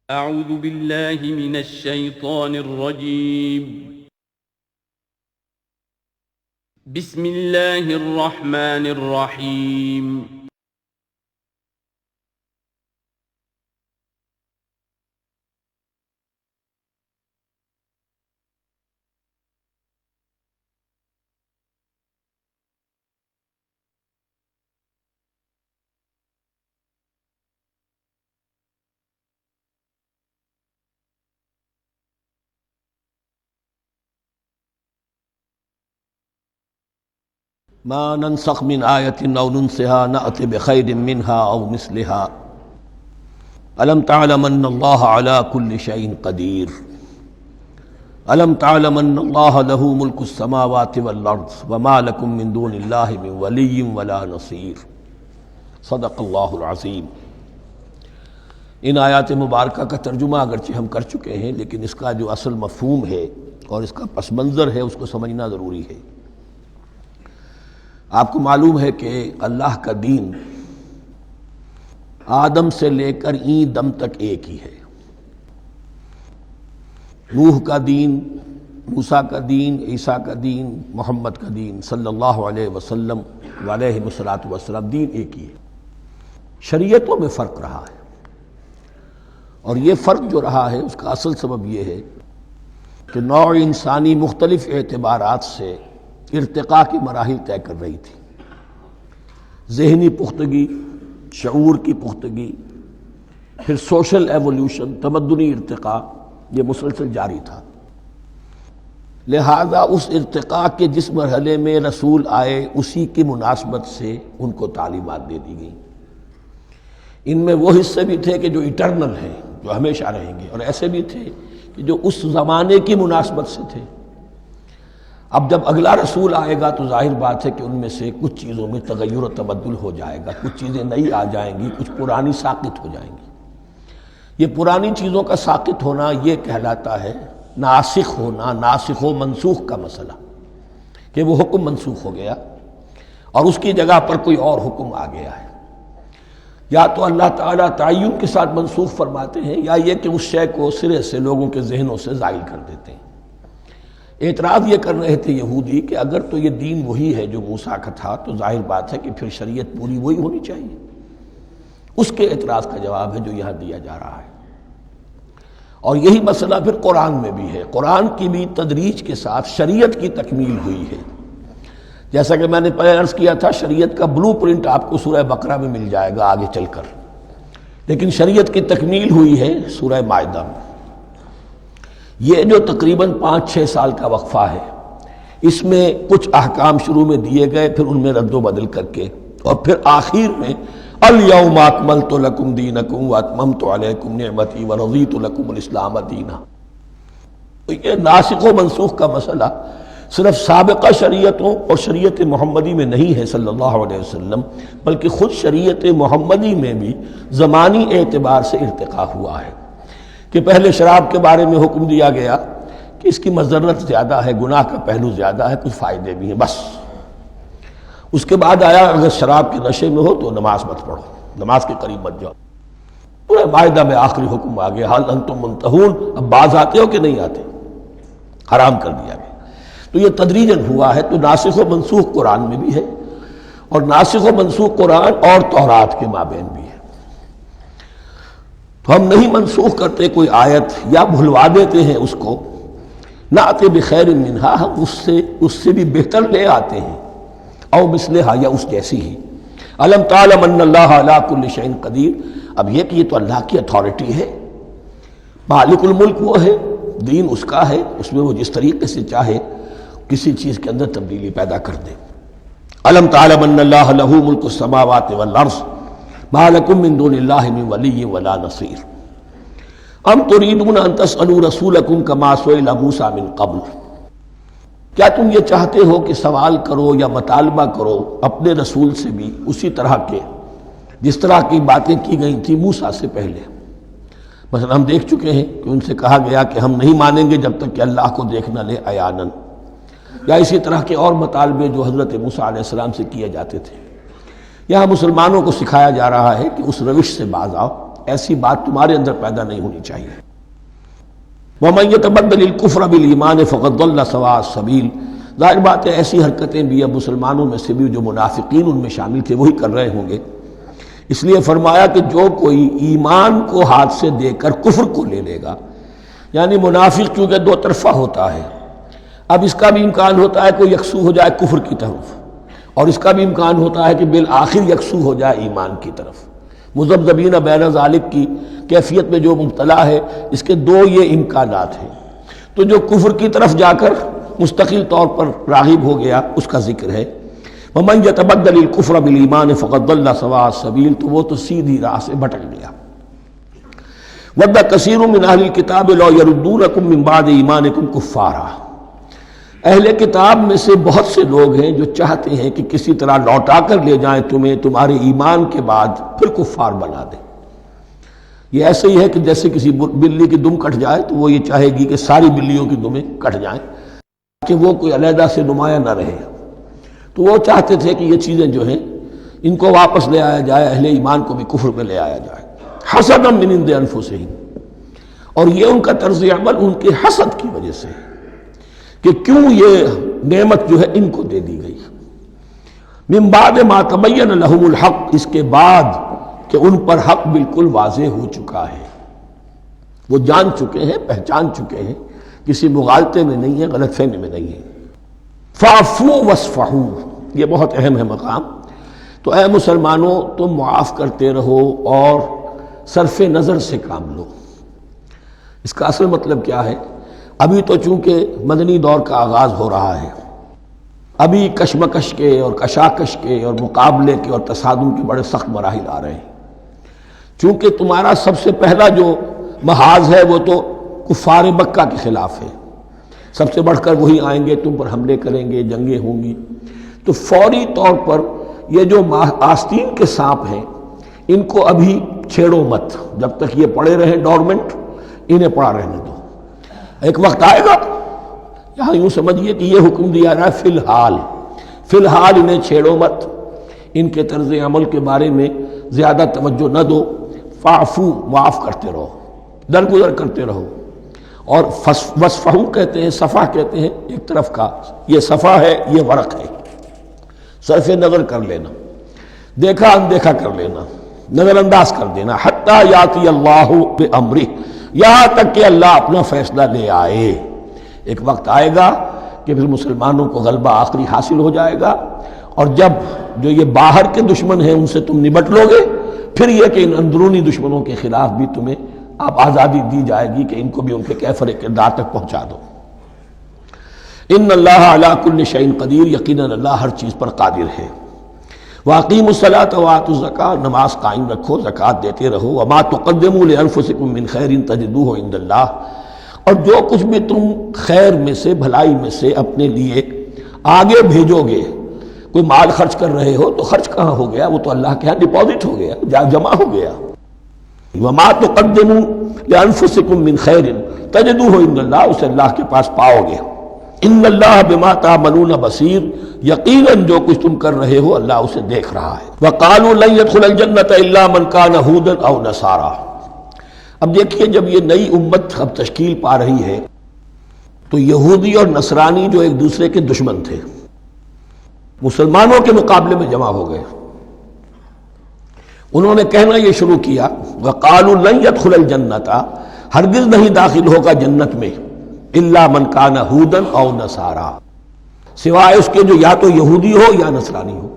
اعوذ باللہ من الشیطان الرجیم بسم اللہ الرحمن الرحیم ما ننسخ من آیۃ او ننسها نأت بخیر منها او مثلها الم تعلم ان اللہ علی کل شیء قدیر الم تعلم ان اللہ له ملک السماوات والارض وما لکم من دون اللہ من ولی ولا نصیر صدق اللہ العظیم۔ ان آیات مبارکہ کا ترجمہ اگرچہ ہم کر چکے ہیں، لیکن اس کا جو اصل مفہوم ہے اور اس کا پس منظر ہے اس کو سمجھنا ضروری ہے۔ آپ کو معلوم ہے کہ اللہ کا دین آدم سے لے کر این دم تک ایک ہی ہے۔ نوح کا دین، موسیٰ کا دین، عیسیٰ کا دین، محمد کا دین صلی اللہ علیہ وسلم علیہ الصلوۃ دین ایک ہی ہے۔ شریعتوں میں فرق رہا ہے، اور یہ فرق جو رہا ہے اس کا اصل سبب یہ ہے کہ نوع انسانی مختلف اعتبارات سے ارتقاء کی مراحل طے کر رہی تھی۔ ذہنی پختگی، شعور کی پختگی، پھر سوشل ایولیوشن، تمدنی ارتقاء، یہ مسلسل جاری تھا۔ لہذا اس ارتقاء کے جس مرحلے میں رسول آئے اسی کی مناسبت سے ان کو تعلیمات دے دی گئیں۔ ان میں وہ حصے بھی تھے کہ جو ایٹرنل ہیں، جو ہمیشہ رہیں گے، اور ایسے بھی تھے کہ جو اس زمانے کی مناسبت سے تھے۔ اب جب اگلا رسول آئے گا تو ظاہر بات ہے کہ ان میں سے کچھ چیزوں میں تغیر و تبدل ہو جائے گا، کچھ چیزیں نئی آ جائیں گی، کچھ پرانی ساقط ہو جائیں گی۔ یہ پرانی چیزوں کا ساقط ہونا یہ کہلاتا ہے ناسخ ہونا، ناسخ و منسوخ کا مسئلہ، کہ وہ حکم منسوخ ہو گیا اور اس کی جگہ پر کوئی اور حکم آ گیا ہے۔ یا تو اللہ تعالیٰ تعین کے ساتھ منسوخ فرماتے ہیں، یا یہ کہ اس شے کو سرے سے لوگوں کے ذہنوں سے زائل کر دیتے ہیں۔ اعتراض یہ کر رہے تھے یہودی کہ اگر تو یہ دین وہی ہے جو موسیٰ کا تھا تو ظاہر بات ہے کہ پھر شریعت پوری وہی ہونی چاہیے۔ اس کے اعتراض کا جواب ہے جو یہاں دیا جا رہا ہے، اور یہی مسئلہ پھر قرآن میں بھی ہے۔ قرآن کی بھی تدریج کے ساتھ شریعت کی تکمیل ہوئی ہے۔ جیسا کہ میں نے پہلے عرض کیا تھا، شریعت کا بلو پرنٹ آپ کو سورہ بقرہ میں مل جائے گا آگے چل کر، لیکن شریعت کی تکمیل ہوئی ہے سورہ مائدہ میں۔ یہ جو تقریباً 5-6 سال کا وقفہ ہے، اس میں کچھ احکام شروع میں دیے گئے، پھر ان میں رد و بدل کر کے، اور پھر آخر میں الیوم اکملت لکم دینکم واتممت علیکم نعمتی ورضیت لکم الاسلام دینا۔ تو یہ ناسخ و منسوخ کا مسئلہ صرف سابقہ شریعتوں اور شریعت محمدی میں نہیں ہے صلی اللہ علیہ وسلم، بلکہ خود شریعت محمدی میں بھی زمانی اعتبار سے ارتقاء ہوا ہے۔ کہ پہلے شراب کے بارے میں حکم دیا گیا کہ اس کی مضرت زیادہ ہے، گناہ کا پہلو زیادہ ہے، کچھ فائدے بھی ہیں، بس۔ اس کے بعد آیا اگر شراب کے نشے میں ہو تو نماز مت پڑھو، نماز کے قریب مت جاؤ۔ پورے مائدہ میں آخری حکم آ گیا، حل انتم منتہون، اب باز آتے ہو کہ نہیں آتے، حرام کر دیا گیا۔ تو یہ تدریجاً ہوا ہے۔ تو ناسخ و منسوخ قرآن میں بھی ہے، اور ناسخ و منسوخ قرآن اور تورات کے مابین بھی ہے۔ تو ہم نہیں منسوخ کرتے کوئی آیت یا بھلوا دیتے ہیں اس کو، نأت بخیر منہا، ہم اس سے بھی بہتر لے آتے ہیں، او مثلہا، یا اس جیسی ہی۔ الم تعلم ان اللہ علی کل شیء قدیر، اب یہ کہ یہ تو اللہ کی اتھارٹی ہے، مالک الملک وہ ہے، دین اس کا ہے، اس میں وہ جس طریقے سے چاہے کسی چیز کے اندر تبدیلی پیدا کر دے۔ الم تعلم ان اللہ لہ ملک السماوات والارض ما لکم من دون اللہ من ولی ولا نصیر ام تریدون ان تسألوا رسولکم کما سئل موسیٰ من قبل، کیا تم یہ چاہتے ہو کہ سوال کرو یا مطالبہ کرو اپنے رسول سے بھی اسی طرح کے جس طرح کی باتیں کی گئی تھی موسیٰ سے پہلے؟ مثلا ہم دیکھ چکے ہیں کہ ان سے کہا گیا کہ ہم نہیں مانیں گے جب تک کہ اللہ کو دیکھ نہ لے عیاناً، یا اسی طرح کے اور مطالبے جو حضرت موسیٰ علیہ السلام سے کیے جاتے تھے۔ یہاں مسلمانوں کو سکھایا جا رہا ہے کہ اس روش سے باز آؤ ایسی بات تمہارے اندر پیدا نہیں ہونی چاہیے۔ وَمَن يَتَبَدَّلِ الْكُفْرَ بِالْإِيمَانِ فَقَدْ ضَلَّ سَوَاءَ السَّبِيلِ، ظاہر بات ہے ایسی حرکتیں بھی اب مسلمانوں میں سے بھی جو منافقین ان میں شامل تھے وہی کر رہے ہوں گے۔ اس لیے فرمایا کہ جو کوئی ایمان کو ہاتھ سے دے کر کفر کو لے لے گا، یعنی منافق چونکہ دو طرفہ ہوتا ہے، اب اس کا بھی امکان ہوتا ہے کوئی یکسو ہو جائے کفر کی طرف، اور اس کا بھی امکان ہوتا ہے کہ بالآخر یکسو ہو جائے ایمان کی طرف۔ مذبذبین بین ذالک کی کیفیت میں جو مبتلا ہے، اس کے دو یہ امکانات ہیں۔ تو جو کفر کی طرف جا کر مستقل طور پر راغب ہو گیا اس کا ذکر ہے، وَمَن يَتَبَدَّلِ الْكُفْرَ بِالْإِيمَانِ فَقَدْ ضَلَّ سَوَاءَ السَّبِيلِ، تو وہ تو سیدھی راہ سے بھٹک گیا۔ وَدَّ كَثِيرٌ مِّنْ أَهْلِ الْكِتَابِ لَوْ يَرُدُّونَكُم مِّن بَعْدِ إِيمَانِكُمْ كُفَّارًا، اہل کتاب میں سے بہت سے لوگ ہیں جو چاہتے ہیں کہ کسی طرح لوٹا کر لے جائیں تمہیں تمہارے ایمان کے بعد پھر کفار بنا دیں۔ یہ ایسے ہی ہے کہ جیسے کسی بلی کی دم کٹ جائے تو وہ یہ چاہے گی کہ ساری بلیوں کی دمیں کٹ جائیں کہ وہ کوئی علیحدہ سے نمایاں نہ رہے۔ تو وہ چاہتے تھے کہ یہ چیزیں جو ہیں ان کو واپس لے آیا جائے، اہل ایمان کو بھی کفر میں لے آیا جائے۔ حسدا من عند انفسہم، اور یہ ان کا طرز عمل ان کے حسد کی وجہ سے کہ کیوں یہ نعمت جو ہے ان کو دے دی گئی۔ من بعد ما تبین لہم الحق، اس کے بعد کہ ان پر حق بالکل واضح ہو چکا ہے، وہ جان چکے ہیں، پہچان چکے ہیں، کسی مغالطے میں نہیں ہے، غلط فہمی میں نہیں ہے۔ فاعفوا واصفحوا، یہ بہت اہم ہے مقام۔ تو اے مسلمانوں تم معاف کرتے رہو اور صرف نظر سے کام لو۔ اس کا اصل مطلب کیا ہے؟ ابھی تو چونکہ مدنی دور کا آغاز ہو رہا ہے، ابھی کشمکش کے اور کشاکش کے اور مقابلے کے اور تصادم کے بڑے سخت مراحل آ رہے ہیں۔ چونکہ تمہارا سب سے پہلا جو محاذ ہے وہ تو کفار مکہ کے خلاف ہے، سب سے بڑھ کر وہی آئیں گے، تم پر حملے کریں گے، جنگیں ہوں گی۔ تو فوری طور پر یہ جو آستین کے سانپ ہیں ان کو ابھی چھیڑو مت، جب تک یہ پڑے رہیں ڈورمنٹ، انہیں پڑا رہنے دو۔ ایک وقت آئے گا، یہاں یوں سمجھیے کہ یہ حکم دیا رہا ہے فی الحال انہیں چھیڑو مت، ان کے طرز عمل کے بارے میں زیادہ توجہ نہ دو۔ فاعفو، معاف کرتے رہو، درگزر کرتے رہو۔ اور وصفحو کہتے ہیں، صفح کہتے ہیں ایک طرف کا، یہ صفح ہے، یہ ورق ہے، صرف نظر کر لینا، دیکھا اندیکھا کر لینا، نظر انداز کر دینا۔ حتی یاتی اللہ بامرہ، یہاں تک کہ اللہ اپنا فیصلہ لے آئے۔ ایک وقت آئے گا کہ پھر مسلمانوں کو غلبہ آخری حاصل ہو جائے گا، اور جب جو یہ باہر کے دشمن ہیں ان سے تم نمٹ لو گے، پھر یہ کہ ان اندرونی دشمنوں کے خلاف بھی تمہیں اب آزادی دی جائے گی کہ ان کو بھی ان کے کیفر کردار تک پہنچا دو۔ ان اللہ علی کل شیء قدیر، یقیناً اللہ ہر چیز پر قادر ہے۔ واقیموا الصلاۃ وآتوا الزکاۃ، نماز قائم رکھو، زکوٰۃ دیتے رہو۔ وما تقدموا لانفسکم من خیر تجدوہ عند اللہ، اور جو کچھ بھی تم خیر میں سے، بھلائی میں سے اپنے لیے آگے بھیجو گے، کوئی مال خرچ کر رہے ہو تو خرچ کہاں ہو گیا؟ وہ تو اللہ کے ہاں ڈپازٹ ہو گیا، جمع ہو گیا۔ وما تقدموا لانفسکم من خیر تجدوہ عند اللہ، اسے اللہ کے پاس پاؤ گے۔ ان اللہ بما تعملون بصیر، یقیناً جو کچھ تم کر رہے ہو اللہ اسے دیکھ رہا ہے۔ وقالوا لن يدخل الجنۃ الا من كان هودا او نصارى، اب دیکھیے جب یہ نئی امت اب تشکیل پا رہی ہے تو یہودی اور نصرانی جو ایک دوسرے کے دشمن تھے مسلمانوں کے مقابلے میں جمع ہو گئے، انہوں نے کہنا یہ شروع کیا، وقالوا لن يدخل الجنۃ، ہرگز نہیں داخل ہوگا جنت میں، الا من کان ہودا او نصارا، سوائے اس کے جو یا تو یہودی ہو یا نصرانی ہو۔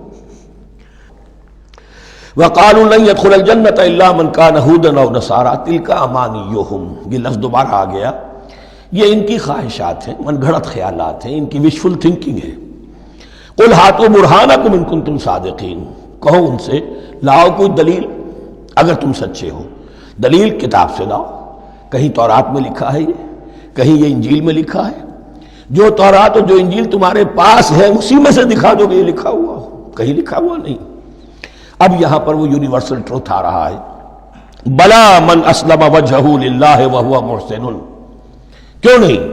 وقالوا لن يدخل الجنۃ الا من کان ہودا او نصارا تلک امانیہم، یہ لفظ دوبارہ آ گیا، یہ ان کی خواہشات ہیں، من گھڑت خیالات ہیں، ان کی وشفل تھنکنگ ہے۔ قل ہاتوا برہانکم ان کنتم صادقین، کہو ان سے لاؤ کوئی دلیل اگر تم سچے ہو، دلیل کتاب سے لاؤ، کہیں تورات میں لکھا ہے، یہ کہیں یہ انجیل میں لکھا ہے، جو تورات اور جو انجیل تمہارے پاس ہے اسی میں سے دکھا دو کہ یہ لکھا ہوا ہو، کہیں لکھا ہوا نہیں۔ اب یہاں پر وہ یونیورسل ٹروتھ آ رہا ہے، بلا من اسلم وجہہ للہ وہو محسن، کیوں نہیں،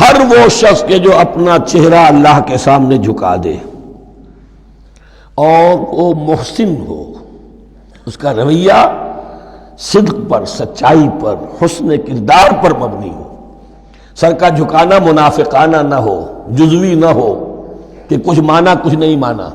ہر وہ شخص کے جو اپنا چہرہ اللہ کے سامنے جھکا دے اور وہ محسن ہو، اس کا رویہ صدق پر، سچائی پر، حسن کردار پر مبنی ہو، سر کا جھکانا منافقانہ نہ ہو، جزوی نہ ہو کہ کچھ مانا کچھ نہیں مانا۔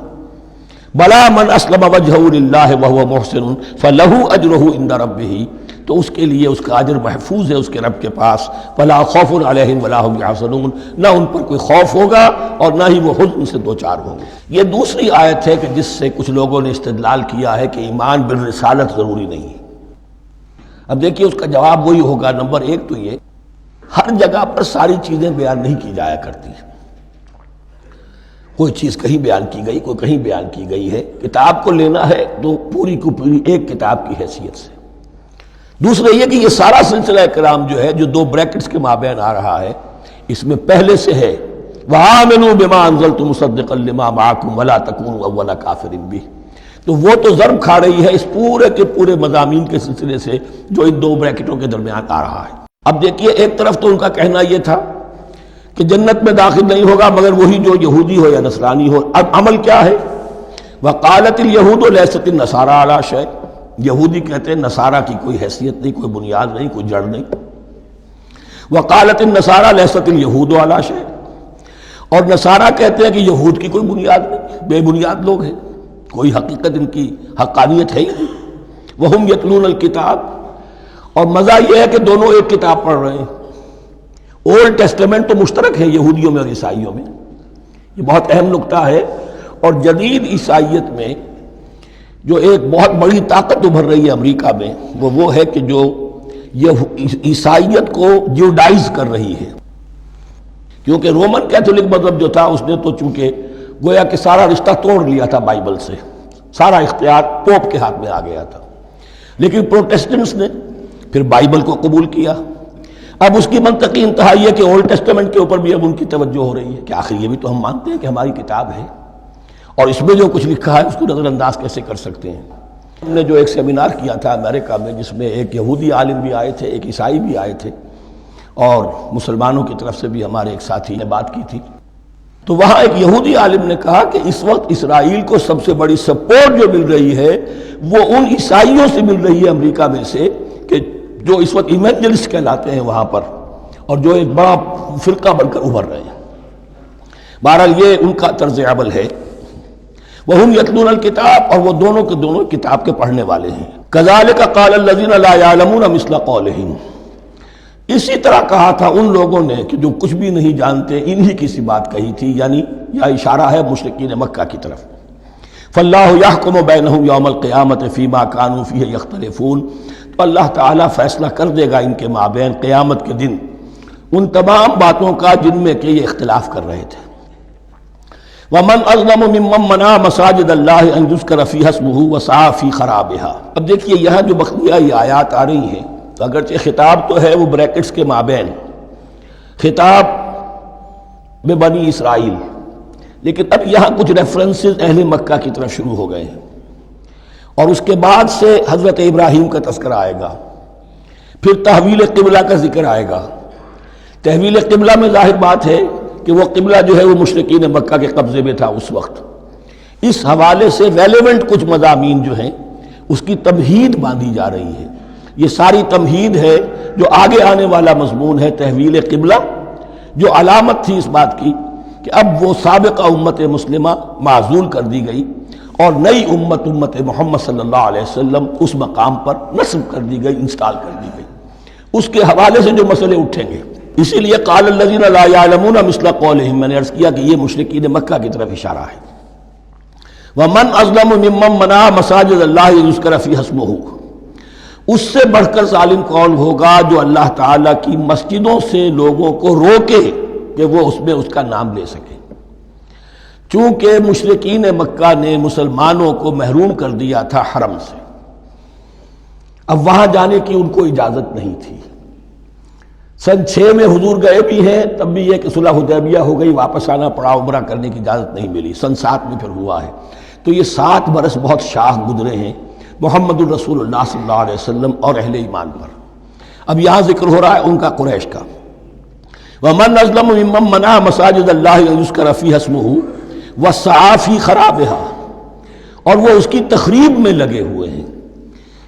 بلا من اسلم وجہہ للہ وہو محسن فلہ اجرہ عند ربہ، تو اس کے لیے اس کا اجر محفوظ ہے اس کے رب کے پاس۔ فلا خوف علیہم ولا هم یحزنون، نہ ان پر کوئی خوف ہوگا اور نہ ہی وہ حزن سے دوچار ہوں گے۔ یہ دوسری آیت ہے کہ جس سے کچھ لوگوں نے استدلال کیا ہے کہ ایمان بالرسالت ضروری نہیں ہے۔ اب دیکھیے اس کا جواب وہی ہوگا، نمبر ایک تو یہ، ہر جگہ پر ساری چیزیں بیان نہیں کی جایا کرتی، کوئی چیز کہیں بیان کی گئی، کوئی کہیں بیان کی گئی ہے۔ کتاب کو لینا ہے تو پوری کو پوری ایک کتاب کی حیثیت سے۔ دوسرا یہ کہ یہ سارا سلسلہ کرام جو ہے، جو دو بریکٹس کے مابین آ رہا ہے، اس میں پہلے سے ہے وَآمِنُوا بِمَا أَنزَلْتُ مُصَدِّقًا لِمَا مَعَكُمْ وَلَا تَكُونُوا أَوَّلَ كَافِرٍ بِهِ، تو وہ تو ضرب کھا رہی ہے اس پورے کے پورے مضامین کے سلسلے سے جو ان دو بریکٹوں کے درمیان آ رہا ہے۔ اب دیکھیے، ایک طرف تو ان کا کہنا یہ تھا کہ جنت میں داخل نہیں ہوگا مگر وہی جو یہودی ہو یا نصرانی ہو۔ اب عمل کیا ہے؟ وَقَالَتِ الْيَهُودُ لَيْسَتِ النَّصَارَىٰ عَلَىٰ شَيْءٍ، یہودی کہتے ہیں نصارہ کی کوئی حیثیت نہیں، کوئی بنیاد نہیں، کوئی جڑ نہیں۔ وَقَالَتِ النَّصَارَىٰ لَيْسَتِ الْيَهُودُ عَلَىٰ شَيْءٍ، اور نصارہ کہتے ہیں کہ یہود کی کوئی بنیاد نہیں، بے بنیاد لوگ ہیں، کوئی حقیقت ان کی حقانیت ہے ہی نہیں۔ وَهُمْ يَتْلُونَ الْكِتَابَ، اور مزہ یہ ہے کہ دونوں ایک کتاب پڑھ رہے ہیں۔ اولڈ ٹیسٹمنٹ تو مشترک ہے یہودیوں میں اور عیسائیوں میں، یہ بہت اہم نکتہ ہے۔ اور جدید عیسائیت میں جو ایک بہت بڑی طاقت ابھر رہی ہے امریکہ میں، وہ ہے کہ جو یہ عیسائیت کو جیوڈائز کر رہی ہے، کیونکہ رومن کیتھولک مذہب جو تھا اس نے تو چونکہ گویا کہ سارا رشتہ توڑ لیا تھا بائبل سے، سارا اختیار پوپ کے ہاتھ میں آ گیا تھا، لیکن پروٹیسٹنٹس نے پھر بائبل کو قبول کیا۔ اب اس کی منطقی انتہا یہ کہ اولڈ ٹیسٹمنٹ کے اوپر بھی اب ان کی توجہ ہو رہی ہے کہ آخر یہ بھی تو ہم مانتے ہیں کہ ہماری کتاب ہے، اور اس میں جو کچھ لکھا ہے اس کو نظر انداز کیسے کر سکتے ہیں۔ ہم نے جو ایک سیمینار کیا تھا امریکہ میں، جس میں ایک یہودی عالم بھی آئے تھے، ایک عیسائی بھی آئے تھے، اور مسلمانوں کی طرف سے بھی ہمارے ایک ساتھی نے بات کی تھی، تو وہاں ایک یہودی عالم نے کہا کہ اس وقت اسرائیل کو سب سے بڑی سپورٹ جو مل رہی ہے وہ ان عیسائیوں سے مل رہی ہے امریکہ میں سے، کہ جو اس وقت ایونجلسٹ کہلاتے ہیں وہاں پر، اور جو ایک بڑا فرقہ بن کر ابھر رہے ہیں۔ بہرحال یہ ان کا طرز عمل ہے۔ وَهُمْ يَتْلُونَ الْكِتَابَ، اور وہ دونوں کے دونوں کتاب کے پڑھنے والے ہیں۔ كَذَلِكَ قَالَ الَّذِينَ لَا يَعْلَمُونَ مِثْلَ قَوْلِهِمْ، اسی طرح کہا تھا ان لوگوں نے کہ جو کچھ بھی نہیں جانتے انہی کی سی بات کہی تھی، یعنی یہ اشارہ ہے مشرکین مکہ کی طرف۔ فَاللَّهُ يَحْكُمُ بَيْنَهُمْ يَوْمَ الْقِيَامَةِ فِيمَا كَانُوا فِيهِ يَخْتَلِفُونَ، تو اللہ تعالیٰ فیصلہ کر دے گا ان کے مابین قیامت کے دن ان تمام باتوں کا جن میں کہ یہ اختلاف کر رہے تھے۔ وَمَنْ أَظْلَمُ مِمَّنْ مَنَعَ مَسَاجِدَ اللَّهِ أَنْ يُذْكَرَ فِيهَا اسْمُهُ وَسَعَىٰ فِي خَرَابِهَا۔ اب دیکھیے یہاں جو بقیہ یہ آیات آ رہی ہیں، اگرچہ خطاب تو ہے وہ بریکٹس کے مابین، خطاب میں بنی اسرائیل، لیکن اب یہاں کچھ ریفرنسز اہل مکہ کی طرف شروع ہو گئے ہیں، اور اس کے بعد سے حضرت ابراہیم کا تذکرہ آئے گا، پھر تحویل قبلہ کا ذکر آئے گا۔ تحویل قبلہ میں ظاہر بات ہے کہ وہ قبلہ جو ہے وہ مشرکین مکہ کے قبضے میں تھا اس وقت، اس حوالے سے ریلیونٹ کچھ مضامین جو ہیں اس کی تمہید باندھی جا رہی ہے۔ یہ ساری تمہید ہے جو آگے آنے والا مضمون ہے تحویل قبلہ، جو علامت تھی اس بات کی کہ اب وہ سابقہ امت مسلمہ معزول کر دی گئی اور نئی امت محمد صلی اللہ علیہ وسلم اس مقام پر نصب کر دی گئی، انسٹال کر دی گئی۔ اس کے حوالے سے جو مسئلے اٹھیں گے، اسی لیے قال الذین لا یعلمون مثل قولہم، میں نے عرض کیا کہ یہ مشرکین مکہ کی طرف اشارہ ہے۔ ومن اظلم ممن منع مساجد اللہ یذکر فیہا اسمہ، اس سے بڑھ کر ظالم کون ہوگا جو اللہ تعالیٰ کی مسجدوں سے لوگوں کو روکے کہ وہ اس میں اس کا نام لے سکے۔ چونکہ مشرکین مکہ نے مسلمانوں کو محروم کر دیا تھا حرم سے، اب وہاں جانے کی ان کو اجازت نہیں تھی۔ سن 6 میں حضور گئے بھی ہیں، تب بھی یہ کہ صلح حدیبیہ ہو گئی، واپس آنا پڑا، عمرہ کرنے کی اجازت نہیں ملی۔ سن 7 میں پھر ہوا ہے، تو یہ 7 برس بہت شاہ گزرے ہیں محمد الرسول اللہ صلی اللہ علیہ وسلم اور اہل ایمان پر۔ اب یہاں ذکر ہو رہا ہے ان کا، قریش کا۔ وَمَنْ أَظْلَمُ مِمَّنْ مَنَعَ مَسَاجِدَ اللَّهِ أَنْ يُذْكَرَ فِيهَا اسْمُهُ وَسَعَىٰ فِي خَرَابِهَا، اور وہ اس کی تخریب میں لگے ہوئے ہیں،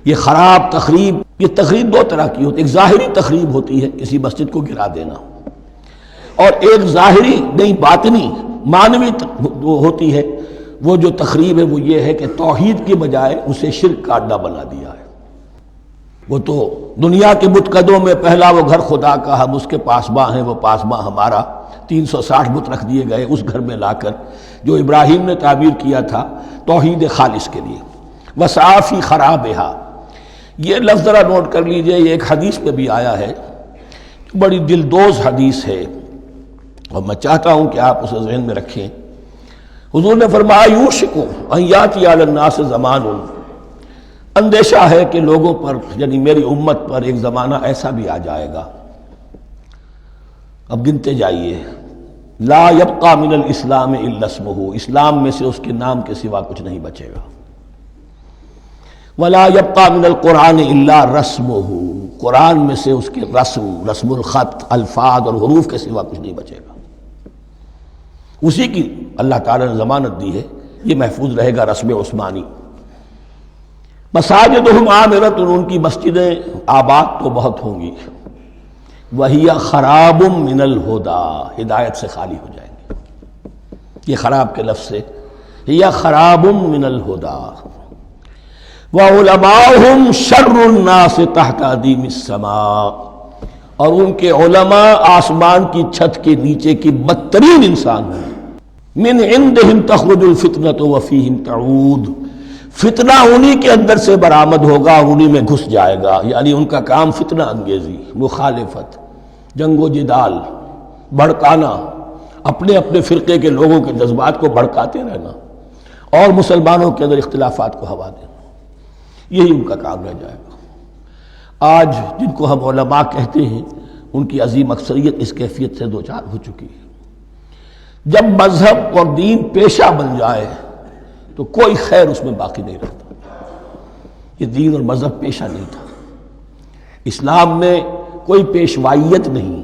یہ خراب تخریب، یہ تخریب دو طرح کی ہوتی ہے، ایک ظاہری تخریب ہوتی ہے کسی مسجد کو گرا دینا، اور ایک ظاہری نہیں باطنی معنوی ہوتی ہے۔ وہ جو تخریب ہے وہ یہ ہے کہ توحید کی بجائے اسے شرک کا اڈا بنا دیا ہے۔ وہ تو دنیا کے بتکدوں میں پہلا وہ گھر خدا کا، ہم اس کے پاسباں ہیں، وہ پاسباں ہمارا، 360 بت رکھ دیے گئے اس گھر میں لا کر، جو ابراہیم نے تعبیر کیا تھا توحید خالص کے لیے۔ وَسَعَىٰ خرابہا، یہ لفظ ذرا نوٹ کر لیجئے، یہ ایک حدیث میں بھی آیا ہے، بڑی دلدوز حدیث ہے، اور میں چاہتا ہوں کہ آپ اسے ذہن میں رکھیں۔ حضور نے فرمایا یوشک ان یاتی علی الناس زمان، اندیشہ ہے کہ لوگوں پر یعنی میری امت پر ایک زمانہ ایسا بھی آ جائے گا، اب گنتے جائیے، لا یبقى من الاسلام الا اسمہ، اسلام میں سے اس کے نام کے سوا کچھ نہیں بچے گا، ولا یبقى من القرآن الا رسمہ، قرآن میں سے اس کے رسم الخط، الفاظ اور حروف کے سوا کچھ نہیں بچے گا، اسی کی اللہ تعالیٰ نے ضمانت دی ہے، یہ محفوظ رہے گا رسم عثمانی۔ مساجدہم عامرۃ، ان کی مسجدیں آباد تو بہت ہوں گی، وہی خراب من الہدی، ہدایت سے خالی ہو جائیں گے، یہ خراب کے لفظ سے، ہی خراب من الہدی، وعلماؤہم شر الناس تحت ادیم السماء، اور ان کے علماء آسمان کی چھت کے نیچے کی بدترین انسان ہیں، من عندہم تخرج الفتنۃ وفیہم تعود، فتنہ انہی کے اندر سے برآمد ہوگا، انہی میں گھس جائے گا، یعنی ان کا کام فتنہ انگیزی، مخالفت، جنگ و جدال، بھڑکانا، اپنے اپنے فرقے کے لوگوں کے جذبات کو بھڑکاتے رہنا اور مسلمانوں کے اندر اختلافات کو ہوا دینا، یہی ان کا کام رہ جائے گا۔ آج جن کو ہم علماء کہتے ہیں ان کی عظیم اکثریت اس کیفیت سے دوچار ہو چکی ہے۔ جب مذہب اور دین پیشہ بن جائے تو کوئی خیر اس میں باقی نہیں رہتا۔ یہ دین اور مذہب پیشہ نہیں تھا، اسلام میں کوئی پیشوائیت نہیں،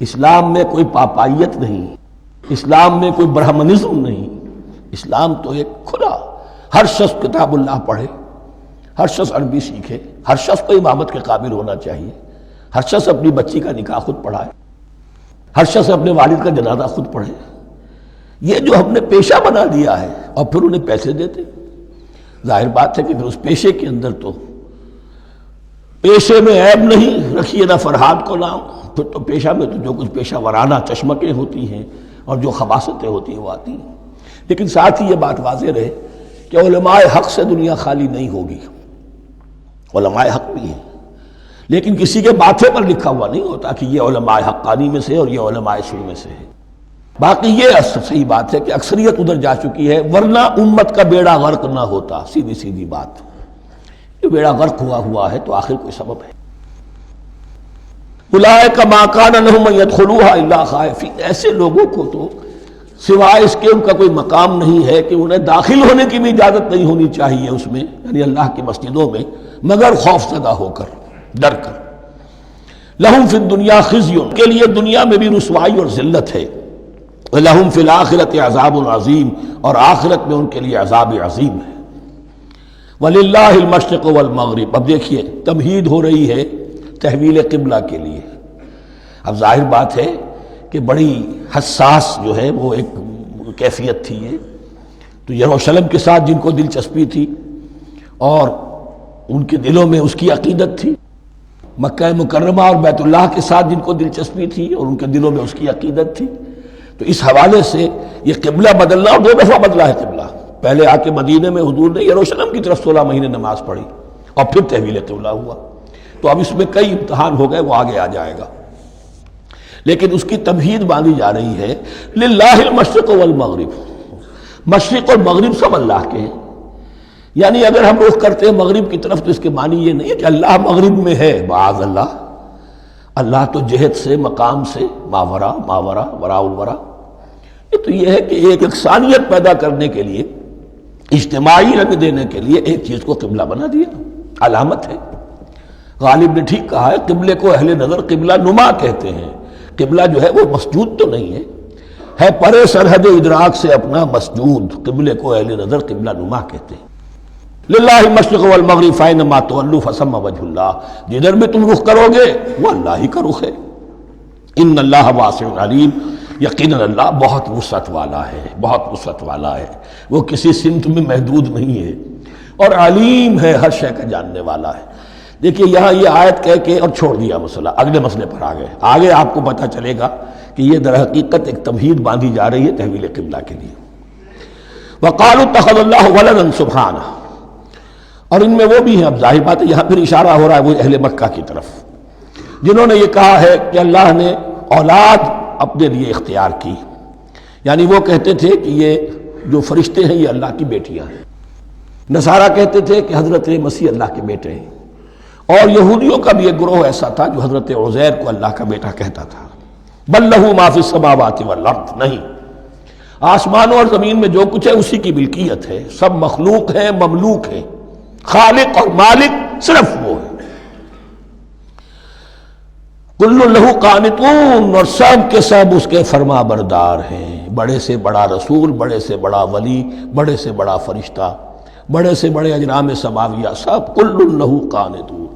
اسلام میں کوئی پاپائیت نہیں، اسلام میں کوئی برہمنزم نہیں، اسلام تو ایک کھلا، ہر شخص کتاب اللہ پڑھے، ہر شخص عربی سیکھے، ہر شخص کو امامت کے قابل ہونا چاہیے، ہر شخص اپنی بچی کا نکاح خود پڑھائے، ہر شخص اپنے والد کا جنازہ خود پڑھے۔ یہ جو ہم نے پیشہ بنا دیا ہے اور پھر انہیں پیسے دیتے، ظاہر بات ہے کہ پھر اس پیشے کے اندر تو پیشے میں عیب نہیں، رکھیے نہ فرہاد کو نام، پھر تو پیشہ میں تو جو کچھ پیشہ ورانہ چشمکیں ہوتی ہیں اور جو خباثتیں ہوتی ہیں وہ آتی ہیں۔ لیکن ساتھ ہی یہ بات واضح رہے کہ علماء حق سے دنیا خالی نہیں ہوگی، علماء حق بھی ہیں، لیکن کسی کے ماتھے پر لکھا ہوا نہیں ہوتا کہ یہ علماء حقانی میں سے اور یہ علماء سوء میں سے ہے۔ باقی یہ صحیح بات ہے کہ اکثریت ادھر جا چکی ہے، ورنہ امت کا بیڑا غرق نہ ہوتا، سیدھی سیدھی بات، یہ بیڑا غرق ہوا ہے تو آخر کوئی سبب ہے۔ اولئک ما کان لہم ان یدخلوها الا خائفین، ایسے لوگوں کو تو سوائے اس کے ان کا کوئی مقام نہیں ہے کہ انہیں داخل ہونے کی بھی اجازت نہیں ہونی چاہیے اس میں، یعنی اللہ کی مسجدوں میں، مگر خوف زدہ ہو کر، ڈر کر۔ لہم فی الدنیا خزی، کے لیے دنیا میں بھی رسوائی اور ذلت ہے، لہم فی الآخرۃ عذاب عظیم، اور آخرت میں ان کے لیے عذاب عظیم ہے۔ وللہ المشرق والمغرب، اب دیکھیے تمہید ہو رہی ہے تحویل قبلہ کے لیے۔ اب ظاہر بات ہے کہ بڑی حساس جو ہے وہ ایک کیفیت تھی یہ، تو یروشلم کے ساتھ جن کو دلچسپی تھی اور ان کے دلوں میں اس کی عقیدت تھی، مکہ مکرمہ اور بیت اللہ کے ساتھ جن کو دلچسپی تھی اور ان کے دلوں میں اس کی عقیدت تھی، تو اس حوالے سے یہ قبلہ بدلنا، اور 2 دفعہ بدلا ہے قبلہ۔ پہلے آ کے مدینے میں حضور نے یروشلم کی طرف 16 مہینے نماز پڑھی اور پھر تحویل قبلہ ہوا، تو اب اس میں کئی امتحان ہو گئے، وہ آگے آ جائے گا، لیکن اس کی تمہید باندھی جا رہی ہے۔ للہ المشرق والمغرب، مشرق اور مغرب سب اللہ کے ہیں، یعنی اگر ہم رخ کرتے ہیں مغرب کی طرف تو اس کے معنی یہ نہیں ہے کہ اللہ مغرب میں ہے، معاذ اللہ، اللہ تو جہت سے، مقام سے، ماورا وراء الورا۔ تو یہ ہے کہ ایک یکسانیت پیدا کرنے کے لیے، اجتماعی رنگ دینے کے لیے ایک چیز کو قبلہ بنا دیا، علامت ہے۔ غالب نے ٹھیک کہا ہے، قبلے کو اہل نظر قبلہ نما کہتے ہیں۔ قبلہ جو ہے وہ مسجود تو نہیں ہے پرے سرحد ادراک سے اپنا مسجود، قبلے کو اہل نظر قبلہ نما کہتے ہیں۔ للہ مشرق والمغرب فینما تولوا فثم وجہ اللہ، جدھر بھی تم رخ کرو گے وہ اللہ ہی کا رخ ہے۔ ان اللہ واسع علیم، یقیناً اللہ بہت وسعت والا ہے، بہت وسعت والا ہے، وہ کسی سمت میں محدود نہیں ہے، اور علیم ہے، ہر شے کا جاننے والا ہے۔ دیکھیے یہاں یہ آیت کہہ کے اور چھوڑ دیا مسئلہ، اگلے مسئلے پر آ گئے۔ آگے آپ کو پتہ چلے گا کہ یہ در حقیقت ایک تمہید باندھی جا رہی ہے تحویل قبلہ کے لیے۔ وقالوا اتخذ اللہ ولدا سبحانہ، اور ان میں وہ بھی ہیں، اب ظاہر بات ہے یہاں پھر اشارہ ہو رہا ہے وہ اہل مکہ کی طرف، جنہوں نے یہ کہا ہے کہ اللہ نے اولاد اپنے لیے اختیار کی، یعنی وہ کہتے تھے کہ یہ جو فرشتے ہیں یہ اللہ کی بیٹیاں ہیں، نصارہ کہتے تھے کہ حضرت مسیح اللہ کے بیٹے ہیں، اور یہودیوں کا بھی ایک گروہ ایسا تھا جو حضرت عزیر کو اللہ کا بیٹا کہتا تھا۔ بل لہ ما فی السماوات والارض، نہیں، آسمانوں اور زمین میں جو کچھ ہے اسی کی ملکیت ہے، سب مخلوق ہیں، مملوک ہیں، خالق اور مالک صرف وہ ہے۔ کل لہ قانتون، اور سب کے سب اس کے فرما بردار ہیں، بڑے سے بڑا رسول، بڑے سے بڑا ولی، بڑے سے بڑا فرشتہ، بڑے سے بڑے اجرام سماویہ، سب کل لہ قانتون۔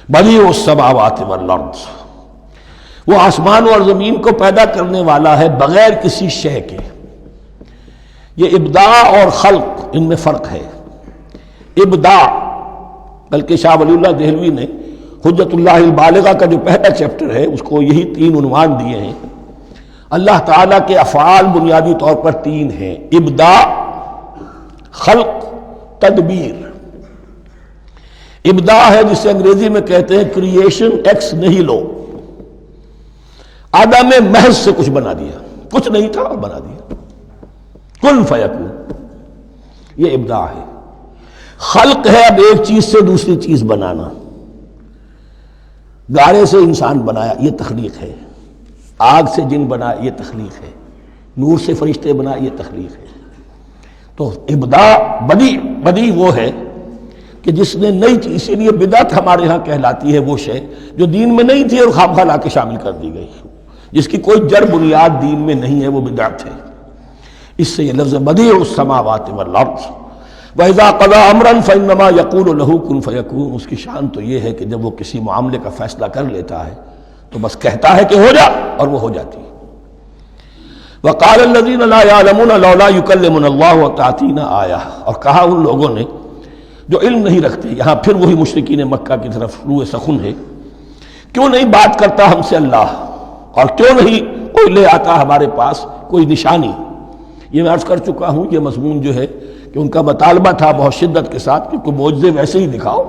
بدیع السماوات والارض، وہ آسمان اور زمین کو پیدا کرنے والا ہے بغیر کسی شے کے۔ یہ ابداع اور خلق ان میں فرق ہے۔ ابداع، بلکہ شاہ ولی اللہ دہلوی نے حجت اللہ البالغہ کا جو پہلا چیپٹر ہے اس کو یہی 3 عنوان دیے ہیں۔ اللہ تعالیٰ کے افعال بنیادی طور پر 3 ہیں، ابداع، خلق، تدبیر۔ ابداع ہے جسے انگریزی میں کہتے ہیں کریشن ایکس نہیلو، عدم محض سے کچھ بنا دیا، کچھ نہیں تھا اور بنا دیا، کن فیکون، یہ ابداع ہے۔ خلق ہے اب ایک چیز سے دوسری چیز بنانا، گارے سے انسان بنایا، یہ تخلیق ہے، آگ سے جن بنایا، یہ تخلیق ہے، نور سے فرشتے بنائے، یہ تخلیق ہے۔ تو ابداع، بدیع وہ ہے کہ جس نے نئی چیز، اسی لیے بدعت ہمارے ہاں کہلاتی ہے وہ شے جو دین میں نہیں تھی اور خام خواہ لا کے شامل کر دی گئی، جس کی کوئی جڑ بنیاد دین میں نہیں ہے، وہ بدعت ہے۔ اس سے یہ لفظ بدیع السماوات والارض، وَإِذَا قَضَىٰ أَمْرًا فَإِنَّمَا يَقُولُ لَهُ كُن فَيَكُونُ، اس کی شان تو یہ ہے کہ جب وہ کسی معاملے کا فیصلہ کر لیتا ہے تو بس کہتا ہے کہ ہو جا، اور وہ ہو جاتی ہے۔ وَقَالَ الَّذِينَ لَا يَعْلَمُونَ لَوْلَا يُكَلِّمُنَا اللَّهُ وَتَأْتِينَا آیَةٌ، اور کہا ان لوگوں نے جو علم نہیں رکھتے، یہاں پھر وہی مشرکین مکہ کی طرف روح سخن ہے، کیوں نہیں بات کرتا ہم سے اللہ، اور کیوں نہیں کوئی لے آتا ہمارے پاس کوئی نشانی۔ یہ میں عرض کر چکا ہوں، یہ مضمون جو ہے کہ ان کا مطالبہ تھا بہت شدت کے ساتھ کہ کوئی معجزے ویسے ہی دکھاؤ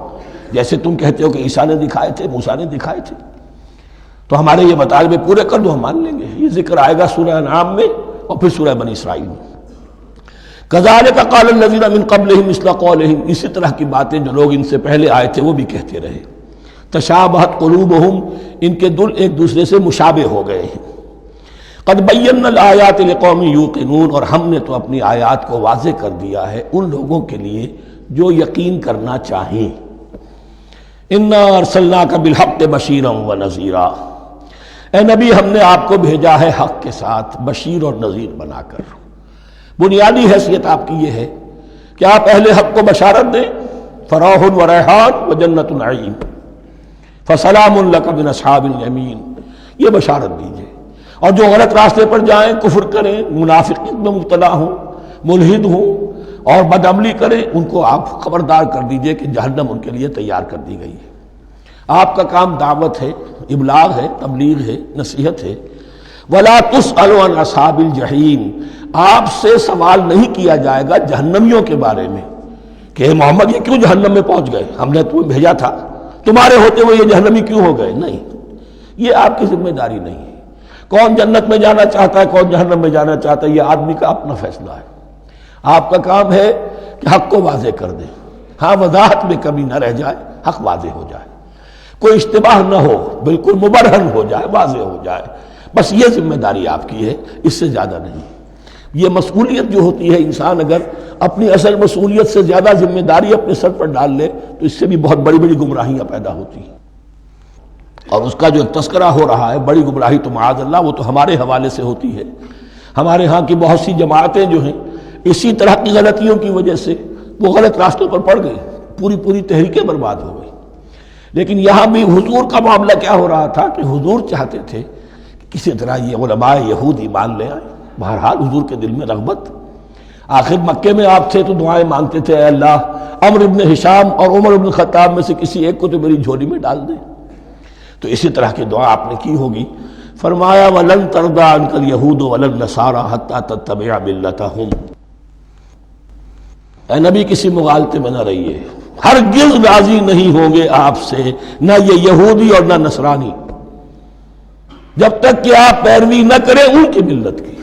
جیسے تم کہتے ہو کہ عیسیٰ نے دکھائے تھے، موسیٰ نے دکھائے تھے، تو ہمارے یہ مطالبے پورے کر دو، ہم مان لیں گے۔ یہ ذکر آئے گا سورہ انعام میں اور پھر سورہ بنی اسرائیل میں۔ كَذَلِكَ قَالَ الَّذِينَ مِن قَبْلِهِمْ مِثْلَ قَوْلِهِمْ، اسی طرح کی باتیں جو لوگ ان سے پہلے آئے تھے وہ بھی کہتے رہے۔ تشابہت قلوبہم، ان کے دل ایک دوسرے سے مشابہ ہو گئے ہیں۔ قد بینا الآیات لقوم یوقنون، اور ہم نے تو اپنی آیات کو واضح کر دیا ہے ان لوگوں کے لیے جو یقین کرنا چاہیں۔ انا ارسلناک بالحق بشیرا ونذیرا، اے نبی ہم نے آپ کو بھیجا ہے حق کے ساتھ بشیر اور نذیر بنا کر۔ بنیادی حیثیت آپ کی یہ ہے کہ آپ اہل حق کو بشارت دیں، فراح و ریحان و جنت نعیم، فسلام لک من اصحاب الیمین، یہ بشارت دیجئے۔ اور جو غلط راستے پر جائیں، کفر کریں، منافقت میں مبتلا ہوں، ملحد ہوں اور بدعملی کریں، ان کو آپ خبردار کر دیجئے کہ جہنم ان کے لیے تیار کر دی گئی ہے۔ آپ کا کام دعوت ہے، ابلاغ ہے، تبلیغ ہے، نصیحت ہے۔ وَلَا تُسْأَلُ عَنْ أَصْحَابِ الْجَحِيمِ، آپ سے سوال نہیں کیا جائے گا جہنمیوں کے بارے میں کہ اے محمد یہ کیوں جہنم میں پہنچ گئے، ہم نے تمہیں بھیجا تھا، تمہارے ہوتے ہوئے یہ جہنمی کیوں ہو گئے؟ نہیں، یہ آپ کی ذمہ داری نہیں ہے۔ کون جنت میں جانا چاہتا ہے، کون جہنم میں جانا چاہتا ہے، یہ آدمی کا اپنا فیصلہ ہے۔ آپ کا کام ہے کہ حق کو واضح کر دیں، ہاں وضاحت میں کمی نہ رہ جائے، حق واضح ہو جائے، کوئی اشتباہ نہ ہو، بالکل مبرہن ہو جائے، واضح ہو جائے، بس یہ ذمہ داری آپ کی ہے، اس سے زیادہ نہیں۔ یہ مسئولیت جو ہوتی ہے، انسان اگر اپنی اصل مسئولیت سے زیادہ ذمہ داری اپنے سر پر ڈال لے تو اس سے بھی بہت بڑی بڑی گمراہیاں پیدا ہوتی ہیں، اور اس کا جو تذکرہ ہو رہا ہے بڑی گمراہی تو معاذ اللہ وہ تو ہمارے حوالے سے ہوتی ہے۔ ہمارے ہاں کی بہت سی جماعتیں جو ہیں اسی طرح کی غلطیوں کی وجہ سے وہ غلط راستوں پر پڑ گئی، پوری تحریکیں برباد ہو گئی۔ لیکن یہاں بھی حضور کا معاملہ کیا ہو رہا تھا کہ حضور چاہتے تھے کہ کسی طرح یہ علماء یہود ایمان لے آئے۔ بہرحال حضور کے دل میں رغبت، آخر مکے میں آپ تھے تو دعائیں مانگتے تھے، اے اللہ عمرو ابن ہشام اور عمر ابن خطاب میں سے کسی ایک کو تو میری جھولی میں ڈال دے۔ تو اسی طرح کی دعا آپ نے کی ہوگی۔ فرمایا وَلَن تَرْضَىٰ عَنْكَ الْيَهُودُ وَلَا النَّصَارَىٰ حَتَّىٰ تَتَّبِعَ مِلَّتَهُمْ۔ اے نبی کسی مغالطے میں نہ رہیے، ہرگز راضی نہیں ہوں گے آپ سے نہ یہ یہودی اور نہ نصرانی، جب تک کہ آپ پیروی نہ کریں ان کی ملت کی۔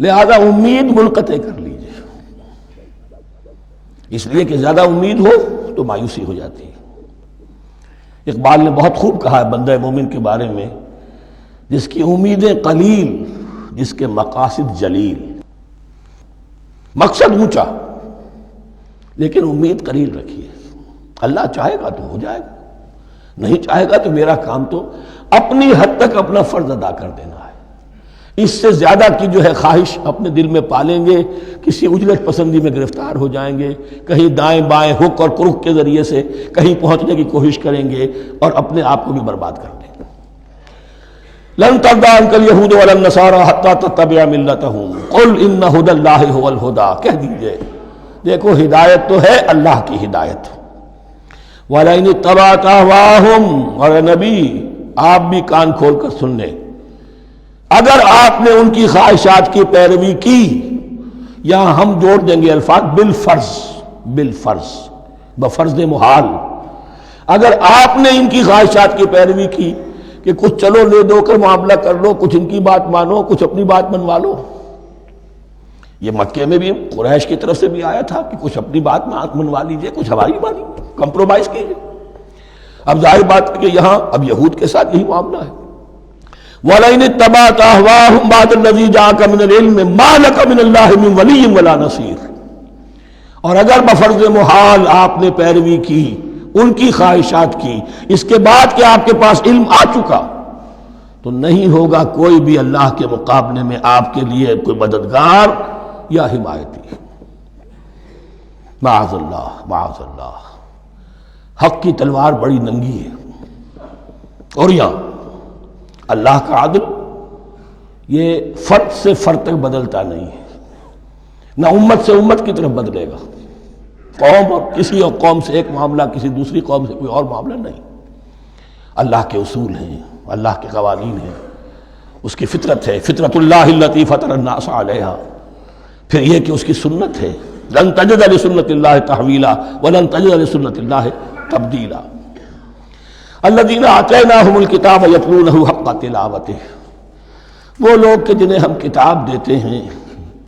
لہذا امید منقطع کر لیجیے، اس لیے کہ زیادہ امید ہو تو مایوسی ہو جاتی ہے۔ اقبال نے بہت خوب کہا ہے بندہ مومن کے بارے میں، جس کی امیدیں قلیل، جس کے مقاصد جلیل۔ مقصد اونچا لیکن امید قلیل رکھیے، اللہ چاہے گا تو ہو جائے گا، نہیں چاہے گا تو میرا کام تو اپنی حد تک اپنا فرض ادا کر دینا ہے۔ اس سے زیادہ کی جو ہے خواہش اپنے دل میں پالیں گے، کسی اجلت پسندی میں گرفتار ہو جائیں گے، کہیں دائیں بائیں ہک اور کرک کے ذریعے سے کہیں پہنچنے کی کوشش کریں گے اور اپنے آپ کو بھی برباد کر دیں گے۔ لن ترضى عنك اليهود ولا النصارى حتى تتبع ملتهم قل ان هدى الله هو الهدى، کہہ دیجئے دیکھو ہدایت تو ہے اللہ کی ہدایت۔ وَلَئِنِ اتَّبَعْتَ أَهْوَاءَهُمْ، اور نبی آپ بھی کان کھول کر سن لیں، اگر آپ نے ان کی خواہشات کی پیروی کی، یہاں ہم جوڑ دیں گے الفاظ بالفرض بفرض محال، اگر آپ نے ان کی خواہشات کی پیروی کی کہ کچھ چلو لے دو کر معاملہ کر لو، کچھ ان کی بات مانو، کچھ اپنی بات منوا لو۔ یہ مکے میں بھی قریش کی طرف سے بھی آیا تھا کہ کچھ اپنی بات منوا لیجئے، کچھ ہماری مانی، کمپرومائز کیجئے۔ اب ظاہر بات ہے کہ یہاں اب یہود کے ساتھ یہی معاملہ ہے۔ وَلَئِنِ اتَّبَعْتَ أَهْوَاءَهُمْ بَعْدَ الَّذِي جَاءَكَ مِنَ الْعِلْمِ مَا لَكَ مِنَ اللَّهِ مِنْ وَلِيٍّ وَلَا نَصِيرٍ، اور اگر بفرض محال آپ نے پیروی کی ان کی خواہشات کی، اس کے بعد کہ آپ کے پاس علم آ چکا، تو نہیں ہوگا کوئی بھی اللہ کے مقابلے میں آپ کے لیے کوئی مددگار یا حمایتی۔ معاذ اللہ، حق کی تلوار بڑی ننگی ہے، اور یہاں اللہ کا عدل یہ فرد سے فرد تک بدلتا نہیں ہے، نہ امت سے امت کی طرف بدلے گا، قوم اور کسی اور قوم سے ایک معاملہ، کسی دوسری قوم سے کوئی اور معاملہ نہیں۔ اللہ کے اصول ہیں، اللہ کے قوانین ہیں، اس کی فطرت ہے، فطرت اللہ التی فطر الناس علیہا، پھر یہ کہ اس کی سنت ہے، لن تجد لسنت اللہ تحویلا ولن تجد لسنت اللہ تبدیلا۔ الذین آتیناہم الکتاب یتلونہ حق تلاوتہ، وہ لوگ کہ جنہیں ہم کتاب دیتے ہیں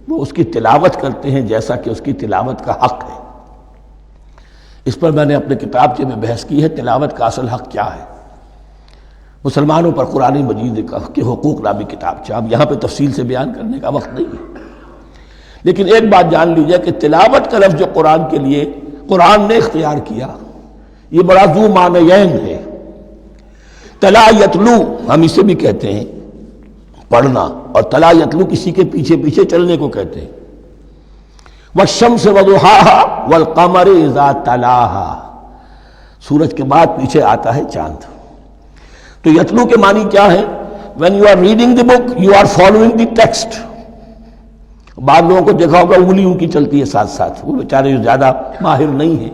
وہ اس کی تلاوت کرتے ہیں جیسا کہ اس کی تلاوت کا حق ہے۔ اس پر میں نے اپنے کتابچے میں بحث کی ہے، تلاوت کا اصل حق کیا ہے۔ مسلمانوں پر قرآن مجید کے حقوق نامی کتابچہ، اب یہاں پہ تفصیل سے بیان کرنے کا وقت نہیں ہے، لیکن ایک بات جان لیجئے کہ تلاوت کا لفظ جو قرآن کے لیے قرآن نے اختیار کیا، یہ بڑا ذو معنیین ہے۔ تلا یتلو ہم اسے بھی کہتے ہیں پڑھنا، اور تلا یتلو کسی کے پیچھے پیچھے چلنے کو کہتے ہیں۔ والشمس وضحاها والقمر اذا تلاها، سورج کے بعد پیچھے آتا ہے چاند۔ تو یتلو کے معنی کیا ہے؟ when you are reading the book you are following the text۔ بعض لوگوں کو دیکھا ہوگا انگلی ان کی چلتی ہے ساتھ ساتھ، وہ بیچارے جو زیادہ ماہر نہیں ہیں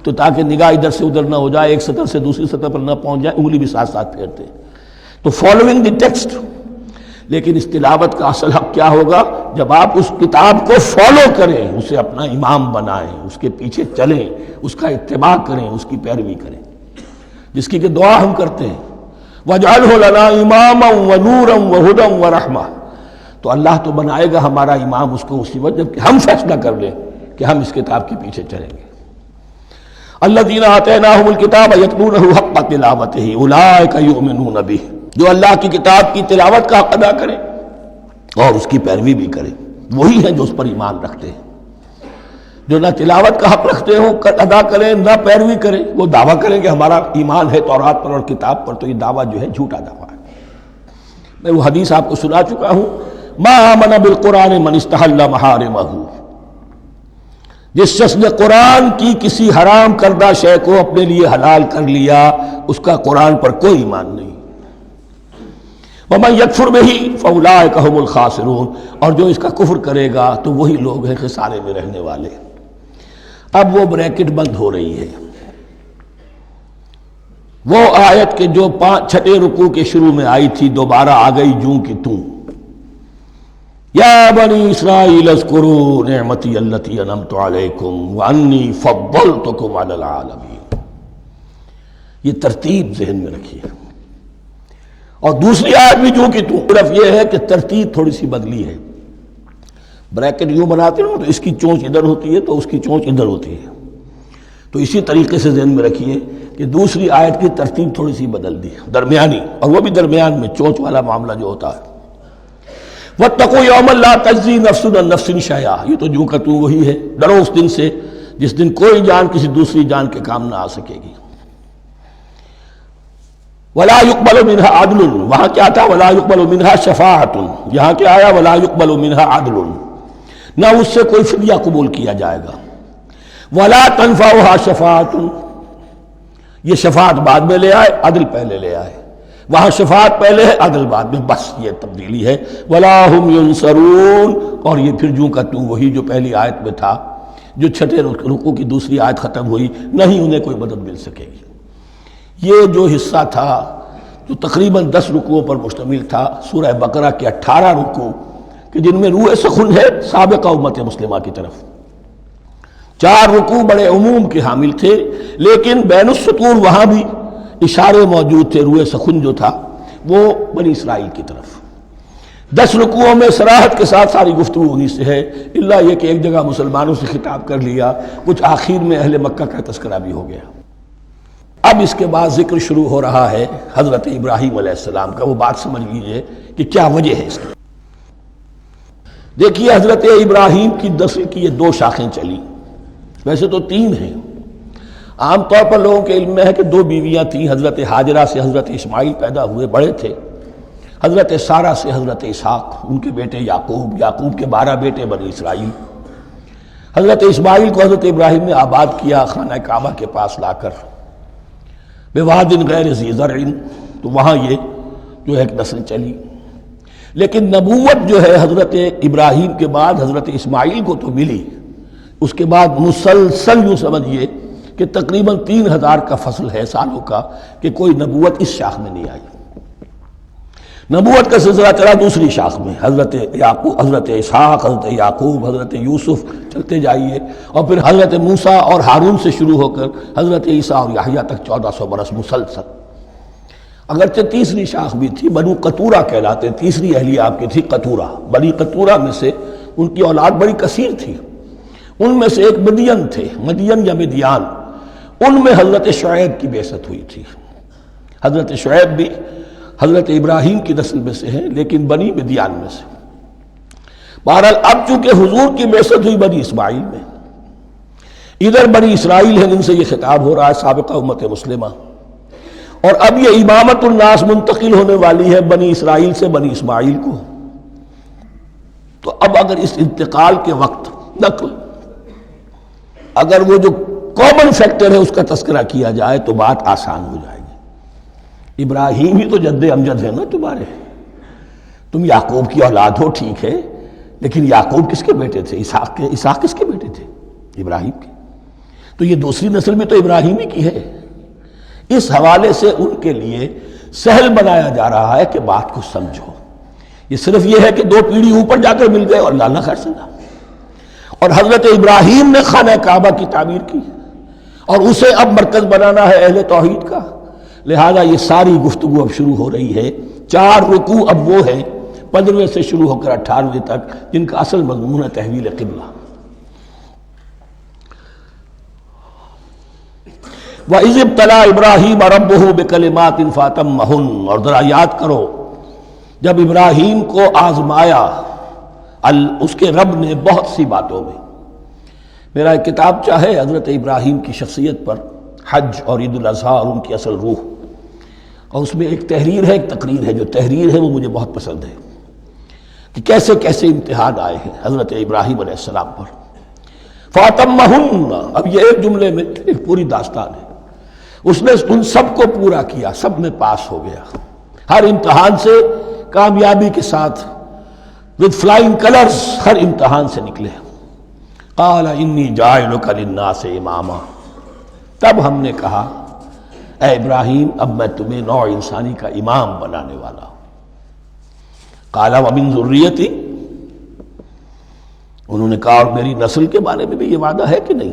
تو تاکہ نگاہ ادھر سے ادھر نہ ہو جائے، ایک سطر سے دوسری سطر پر نہ پہنچ جائے، انگلی بھی ساتھ ساتھ پھیرتے ہیں، تو فالوئنگ دی ٹیکسٹ۔ لیکن اس تلاوت کا اصل حق کیا ہوگا؟ جب آپ اس کتاب کو فالو کریں، اسے اپنا امام بنائیں، اس کے پیچھے چلیں، اس کا اتباع کریں، اس کی پیروی کریں، جس کی کہ دعا ہم کرتے ہیں وَاجْعَلْهُ لَنَا إِمَامًا وَنُورًا وَهُدًى وَرَحْمَةً، تو اللہ تو بنائے گا ہمارا امام اس کو اسی وقت جب کہ ہم فیصلہ کر لیں کہ ہم اس کتاب کے پیچھے چلیں گے۔ الذین آتیناہم الکتاب یتلونہ حق تلاوتہ اولئک یؤمنون بہ، جو اللہ کی کتاب کی تلاوت کا حق ادا کریں اور اس کی پیروی بھی کریں، وہی ہیں جو اس پر ایمان رکھتے ہیں۔ جو نہ تلاوت کا حق رکھتے ہوں ادا کریں، نہ پیروی کریں، وہ دعویٰ کریں کہ ہمارا ایمان ہے تورات پر اور کتاب پر، تو یہ دعویٰ جو ہے جھوٹا دعویٰ ہے۔ میں وہ حدیث آپ کو سنا چکا ہوں، ما آمن بالقرآن من استحل محارمہ، جس شخص نے قرآن کی کسی حرام کردہ شے کو اپنے لیے حلال کر لیا اس کا قرآن پر کوئی ایمان نہیں۔ وَمَن يَكْفُرْ بِهِ فَأُولَٰئِكَ هُمُ الْخَاسِرُونَ، اور جو اس کا کفر کرے گا تو وہی لوگ ہیں خسارے میں رہنے والے۔ اب وہ بریکٹ بند ہو رہی ہے، وہ آیت کے جو چھٹے رکوع کے شروع میں آئی تھی دوبارہ آ گئی جوں کی توں، یا بنی اسرائیل اذکروا نعمتی التی انعمت علیکم وانی فضلتکم علی العالمین۔ یہ ترتیب ذہن میں رکھیے۔ اور دوسری آیت بھی جو کہ تو صرف یہ ہے کہ ترتیب تھوڑی سی بدلی ہے، بریکٹ یوں بناتے ہیں تو اس کی چونچ ادھر ہوتی ہے تو اس کی چونچ ادھر ہوتی ہے، تو اسی طریقے سے ذہن میں رکھیے کہ دوسری آیت کی ترتیب تھوڑی سی بدل دی ہے، درمیانی، اور وہ بھی درمیان میں چونچ والا معاملہ جو ہوتا ہے۔ وَاتَّقُوا يَوْمًا لَا تَجْزِي نَفْسٌ عَن نَفْسٍ شَيْئًا، یہ تو جو کہ تو وہی ہے، ڈرو اس دن سے جس دن کوئی جان کسی دوسری جان کے کام نہ آ سکے گی۔ وَلَا يُقْبَلُ مِنْهَا عَدْلٌ، وہاں کیا تھا وَلَا يُقْبَلُ مِنْهَا شَفَاعَةٌ، یہاں کیا آیا وَلَا يُقْبَلُ مِنْهَا عَدْلٌ، نہ اس سے کوئی فدیہ قبول کیا جائے گا۔ وَلَا تَنفَعُهَا شَفَاعَةٌ، یہ شفاعت بعد میں لے آئے، عدل پہلے لے آئے، وہاں شفاعت پہلے ہے عدل بعد میں، بس یہ تبدیلی ہے۔ وَلَا هُمْ يُنصَرُونَ، اور یہ پھر جو کا تو وہی جو پہلی آیت میں تھا، جو چھٹے رکوع کی دوسری آیت ختم ہوئی، نہیں انہیں کوئی مدد مل سکے گی۔ یہ جو حصہ تھا جو تقریباً 10 رکوعوں پر مشتمل تھا، سورہ بقرہ کے 18 رکوع کہ جن میں روح سخن ہے سابقہ امت مسلمہ کی طرف، 4 رکوع بڑے عموم کے حامل تھے، لیکن بین السطور وہاں بھی اشارے موجود تھے، روح سخن جو تھا وہ بنی اسرائیل کی طرف۔ 10 رکوعوں میں صراحت کے ساتھ ساری گفتگو انہی سے ہے، الا یہ کہ ایک جگہ مسلمانوں سے خطاب کر لیا، کچھ آخر میں اہل مکہ کا تذکرہ بھی ہو گیا۔ اب اس کے بعد ذکر شروع ہو رہا ہے حضرت ابراہیم علیہ السلام کا، وہ بات سمجھ لیجئے کہ کیا وجہ ہے اس کی۔ دیکھیے حضرت ابراہیم کی نسل کی یہ 2 شاخیں چلی، ویسے تو 3 ہیں، عام طور پر لوگوں کے علم میں ہے کہ 2 بیویاں تھیں، حضرت ہاجرہ سے حضرت اسماعیل پیدا ہوئے، بڑے تھے، حضرت سارہ سے حضرت اسحاق، ان کے بیٹے یعقوب، یعقوب کے 12 بیٹے بنی اسرائیل۔ حضرت اسماعیل کو حضرت ابراہیم نے آباد کیا خانہ کعبہ کے پاس لا کر، بواد غیر ذی زرع، تو وہاں یہ جو ایک نسل چلی، لیکن نبوت جو ہے حضرت ابراہیم کے بعد حضرت اسماعیل کو تو ملی، اس کے بعد مسلسل یوں سمجھیے کہ تقریباً 3000 کا فصل ہے سالوں کا کہ کوئی نبوت اس شاخ میں نہیں آئی۔ نبوت کا سلسلہ چلا دوسری شاخ میں، حضرت یعقوب، حضرت اسحاق، حضرت یعقوب، حضرت یوسف، چلتے جائیے، اور پھر حضرت موسیٰ اور ہارون سے شروع ہو کر حضرت عیسیٰ اور یحییٰ تک 1400 برس مسلسل۔ اگرچہ تیسری شاخ بھی تھی، بنو قطورہ کہلاتے، تیسری اہلیہ آپ کی تھی قطورہ، بنی قطورہ میں سے ان کی اولاد بڑی کثیر تھی، ان میں سے ایک مدین تھے، مدین یا مدیان، ان میں حضرت شعیب کی بعثت ہوئی تھی۔ حضرت شعیب بھی حضرت ابراہیم کی نسل میں سے ہیں لیکن بنی مدیان میں سے۔ بہرحال اب چونکہ حضور کی بعثت ہوئی بنی اسماعیل میں، ادھر بنی اسرائیل ہیں جن سے یہ خطاب ہو رہا ہے سابقہ امت مسلمہ، اور اب یہ امامت الناس منتقل ہونے والی ہے بنی اسرائیل سے بنی اسماعیل کو۔ تو اب اگر اس انتقال کے وقت نقل، اگر وہ جو کامن فیکٹر ہے اس کا تذکرہ کیا جائے تو بات آسان ہو جائے گی۔ ابراہیم ہی تو جد امجد ہے نا تمہارے، تم یعقوب کی اولاد ہو ٹھیک ہے، لیکن یعقوب کس کے بیٹے تھے؟ اسحاق کس کے بیٹے تھے؟ ابراہیم کے۔ تو یہ دوسری نسل بھی تو ابراہیم ہی کی ہے۔ اس حوالے سے ان کے لیے سہل بنایا جا رہا ہے کہ بات کو سمجھو، یہ صرف یہ ہے کہ 2 پیڑھی اوپر جا کر مل گئے اور اللہ خیر سلا، اور حضرت ابراہیم نے خانہ کعبہ کی تعمیر کی اور اسے اب مرکز بنانا ہے اہل توحید کا، لہذا یہ ساری گفتگو اب شروع ہو رہی ہے۔ 4 رکوع اب وہ ہیں 15ویں سے شروع ہو کر 18ویں تک جن کا اصل مضمون ہے تحویل قبلہ۔ وَإِذِ ابْتَلَىٰ إِبْرَاهِيمَ رَبُّهُ بِكَلِمَاتٍ فَأَتَمَّهُنَّ، اور ذرا یاد کرو جب ابراہیم کو آزمایا اس کے رب نے بہت سی باتوں میں۔ میرا ایک کتاب چاہے حضرت ابراہیم کی شخصیت پر، حج اور عید الاضحیٰ اور ان کی اصل روح، اور اس میں ایک تحریر ہے ایک تقریر ہے، جو تحریر ہے وہ مجھے بہت پسند ہے کہ کیسے کیسے امتحان آئے ہیں حضرت ابراہیم علیہ السلام پر۔ فاتمہن، اب یہ ایک جملے میں ایک پوری داستان ہے. اس نے ان سب کو پورا کیا، سب میں پاس ہو گیا، ہر امتحان سے کامیابی کے ساتھ with flying colors ہر امتحان سے نکلے. قال انی جاعلک للناس اماما، تب ہم نے کہا اے ابراہیم اب میں تمہیں نوع انسانی کا امام بنانے والا ہوں. قال ومن ذریتی، انہوں نے کہا اور میری نسل کے بارے میں بھی یہ وعدہ ہے کہ نہیں؟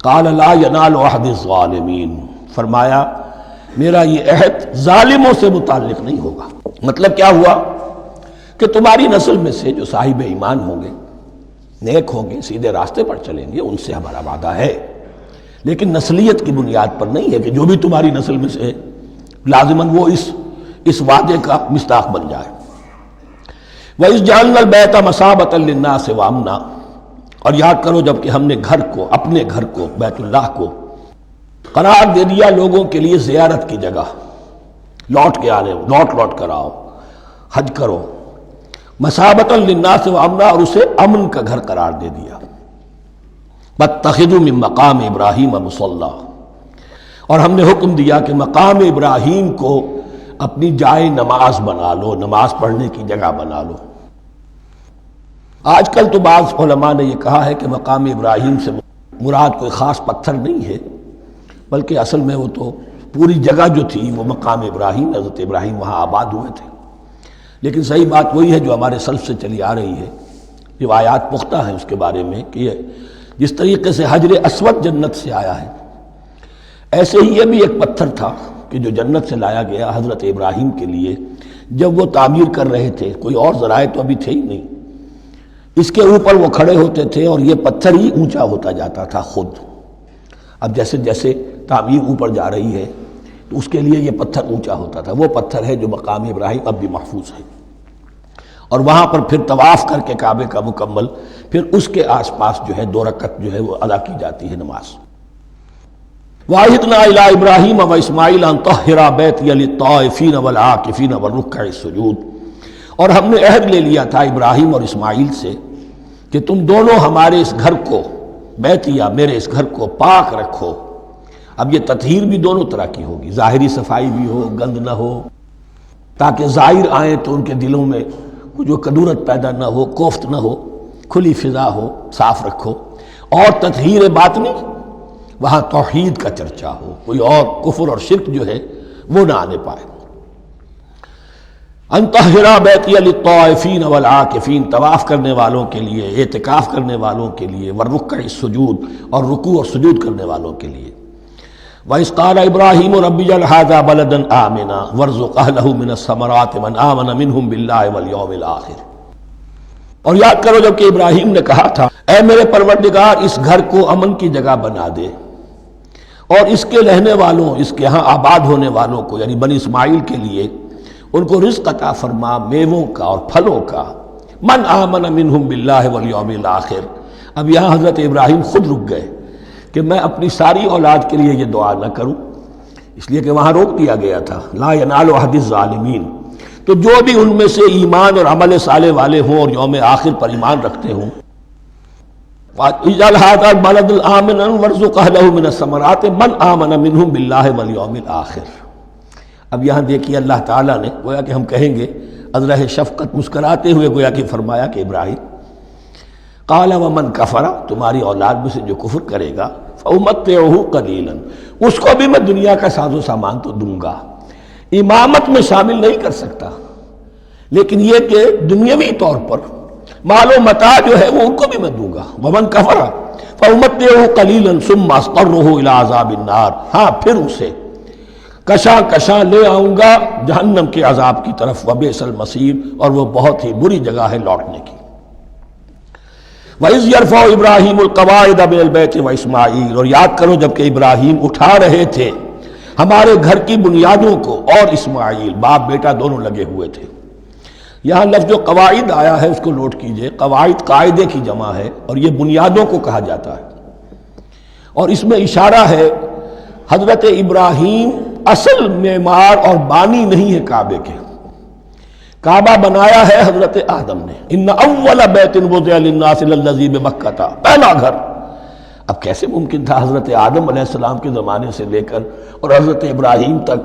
قال لا ینال عہد الظالمین، فرمایا میرا یہ عہد ظالموں سے متعلق نہیں ہوگا. مطلب کیا ہوا کہ تمہاری نسل میں سے جو صاحب ایمان ہوں گے، نیک ہوں گے، سیدھے راستے پر چلیں گے، ان سے ہمارا وعدہ ہے، لیکن نسلیت کی بنیاد پر نہیں ہے کہ جو بھی تمہاری نسل میں سے لازماً وہ اس وعدے کا مصداق بن جائے. وَإِذْ جَعَلْنَا الْبَيْتَ مَثَابَةً لِلنَّاسِ وَأَمْنًا، اور یاد کرو جب کہ ہم نے گھر کو، اپنے گھر کو، بیت اللہ کو قرار دے دیا لوگوں کے لیے زیارت کی جگہ، لوٹ کے آنے، لوٹ کر آؤ، حج کرو. مَثَابَةً لِلنَّاسِ وَأَمْنًا، اور اسے امن کا گھر قرار دے دیا. وَاتَّخِذُوا مِن مَّقَامِ إِبْرَاهِيمَ مُصَلًّى، اور ہم نے حکم دیا کہ مقام ابراہیم کو اپنی جائے نماز بنا لو، نماز پڑھنے کی جگہ بنا لو. آج کل تو بعض علماء نے یہ کہا ہے کہ مقام ابراہیم سے مراد کوئی خاص پتھر نہیں ہے، بلکہ اصل میں وہ تو پوری جگہ جو تھی وہ مقام ابراہیم، حضرت ابراہیم وہاں آباد ہوئے تھے. لیکن صحیح بات وہی ہے جو ہمارے سلف سے چلی آ رہی ہے، روایات پختہ ہیں اس کے بارے میں کہ یہ جس طریقے سے حجر اسود جنت سے آیا ہے، ایسے ہی یہ بھی ایک پتھر تھا کہ جو جنت سے لایا گیا حضرت ابراہیم کے لیے جب وہ تعمیر کر رہے تھے. کوئی اور ذرائع تو ابھی تھے ہی نہیں، اس کے اوپر وہ کھڑے ہوتے تھے اور یہ پتھر ہی اونچا ہوتا جاتا تھا خود. اب جیسے جیسے تعمیر اوپر جا رہی ہے تو اس کے لیے یہ پتھر اونچا ہوتا تھا. وہ پتھر ہے جو مقام ابراہیم اب بھی محفوظ ہے، اور وہاں پر پھر طواف کر کے کعبے کا مکمل، پھر اس کے آس پاس جو ہے 2 رکعت جو ہے وہ ادا کی جاتی ہے نماز. وَعَهِدْنَا إِلَىٰ إِبْرَاهِيمَ وَإِسْمَاعِيلَ أَن طَهِّرَا بَيْتِيَ لِلطَّائِفِينَ وَالْعَاكِفِينَ وَالرُّكَّعِ السُّجُودِ، اور ہم نے عہد لے لیا تھا ابراہیم اور اسماعیل سے کہ تم دونوں ہمارے اس گھر کو، بیتیا میرے اس گھر کو پاک رکھو. اب یہ تطہیر بھی دونوں طرح کی ہوگی، ظاہری صفائی بھی ہو، گند نہ ہو، تاکہ زائر آئیں تو ان کے دلوں میں جو کدورت پیدا نہ ہو، کوفت نہ ہو، کھلی فضا ہو، صاف رکھو. اور تطہیر باطنی، وہاں توحید کا چرچا ہو، کوئی اور کفر اور شرک جو ہے وہ نہ آنے پائے. ان طہرا بیتی للطائفین والعاکفین، طواف کرنے والوں کے لیے، اعتکاف کرنے والوں کے لیے، والرکع السجود، اور رکوع اور سجود کرنے والوں کے لیے. وَإِذْ قَالَ إِبْرَاهِيمُ رَبِّ اجْعَلْ هَٰذَا بَلَدًا آمِنًا وَارْزُقْ أَهْلَهُ مِنَ الثَّمَرَاتِ مَنْ آمَنَ مِنْهُمْ بِاللَّهِ وَالْيَوْمِ الْآخِرِ. اور یاد کرو جب کہ ابراہیم نے کہا تھا اے میرے پروردگار اس گھر کو امن کی جگہ بنا دے، اور اس کے رہنے والوں، اس کے ہاں آباد ہونے والوں کو یعنی بنی اسماعیل کے لیے ان کو رزق عطا فرما، میووں کا اور پھلوں کا. من آمن منہم باللہ والیوم الآخر. اب یہاں حضرت ابراہیم خود رک گئے کہ میں اپنی ساری اولاد کے لیے یہ دعا نہ کروں، اس لیے کہ وہاں روک دیا گیا تھا لا ینال عہد الظالمین. تو جو بھی ان میں سے ایمان اور عمل صالح والے ہوں اور یوم آخر پر ایمان رکھتے ہوں، اجعل هذا البلد آمنا وارزق اهله من الثمرات من آمن منهم بالله واليوم الآخر. اب یہاں دیکھیے اللہ تعالیٰ نے گویا کہ ہم کہیں گے ازرہ شفقت مسکراتے ہوئے گویا کہ فرمایا کہ ابراہیم قال ومن کفر، تمہاری اولاد میں سے جو کفر کرے گا فأمتعه قلیلا، اس کو بھی میں دنیا کا ساز و سامان تو دوں گا، امامت میں شامل نہیں کر سکتا، لیکن یہ کہ دنیاوی طور پر مال و متاع جو ہے وہ ان کو بھی میں دوں گا. ومن کفر فأمتعه قلیلا ثم اضطره الى عذاب النار، ہاں پھر اسے کشاں کشاں لے آؤں گا جہنم کے عذاب کی طرف. وبئس المصیر، اور وہ بہت ہی بری جگہ ہے لوٹنے کی. وَإِذْ يَرْفَعُ إِبْرَاهِيمُ الْقَوَاعِدَ مِنَ الْبَيْتِ وَإِسْمَاعِيلُ، اور یاد کرو جب کہ ابراہیم اٹھا رہے تھے ہمارے گھر کی بنیادوں کو، اور اسماعیل، باپ بیٹا دونوں لگے ہوئے تھے. یہاں لفظ جو قواعد آیا ہے اس کو نوٹ کیجئے، قواعد قاعدے کی جمع ہے اور یہ بنیادوں کو کہا جاتا ہے. اور اس میں اشارہ ہے حضرت ابراہیم اصل معمار اور بانی نہیں ہے کعبے کے. کعبہ بنایا ہے حضرت آدم نے. ان اول بیت وضع للناس للذی ببکہ، پہلا گھر. اب کیسے ممکن تھا حضرت آدم علیہ السلام کے زمانے سے لے کر اور حضرت ابراہیم تک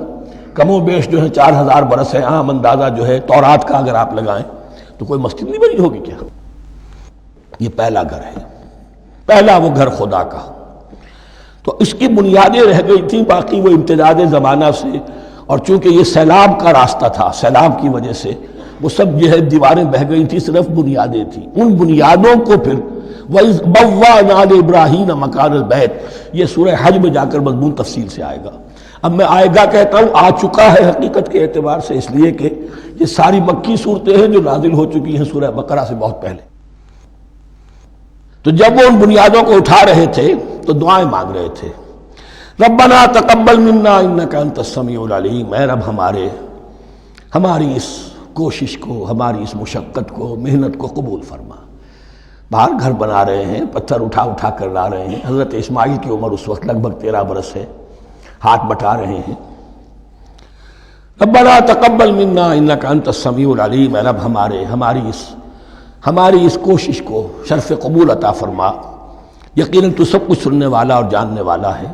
کم و بیش جو ہے 4000 برس ہے. عام اندازہ جو ہے تورات کا اگر آپ لگائیں تو کوئی مسجد نہیں بنی ہوگی کیا؟ یہ پہلا گھر ہے، پہلا وہ گھر خدا کا. تو اس کی بنیادیں رہ گئی تھیں، باقی وہ امتداد زمانہ سے، اور چونکہ یہ سیلاب کا راستہ تھا، سیلاب کی وجہ سے وہ سب جو ہے دیواریں بہہ گئی تھی، صرف بنیادیں تھیں. ان بنیادوں کو پھر وَإِذْ بَوَّأْنَا لِإِبْرَاهِيمَ مَكَانَ الْبَيْتِ، یہ سورہ حج میں جا کر مضمون تفصیل سے آئے گا. اب میں آئے گا کہتا ہوں، آ چکا ہے حقیقت کے اعتبار سے، اس لیے کہ یہ ساری مکی صورتیں ہیں جو نازل ہو چکی ہیں سورہ بقرہ سے بہت پہلے. تو جب وہ ان بنیادوں کو اٹھا رہے تھے تو دعائیں مانگ رہے تھے. ربنا تقبل منا انک انت السمیع العلیم، اے رب ہماری اس کوشش کو، ہماری اس مشقت کو، محنت کو قبول فرما. باہر گھر بنا رہے ہیں، پتھر اٹھا اٹھا کر لا رہے ہیں. حضرت اسماعیل کی عمر اس وقت لگ بھگ 13 برس ہے، ہاتھ بٹا رہے ہیں. ربنا تقبل منا انک انت السمیع العلیم، اے رب ہماری اس کوشش کو شرف قبول عطا فرما. یقیناً تو سب کچھ سننے والا اور جاننے والا ہے.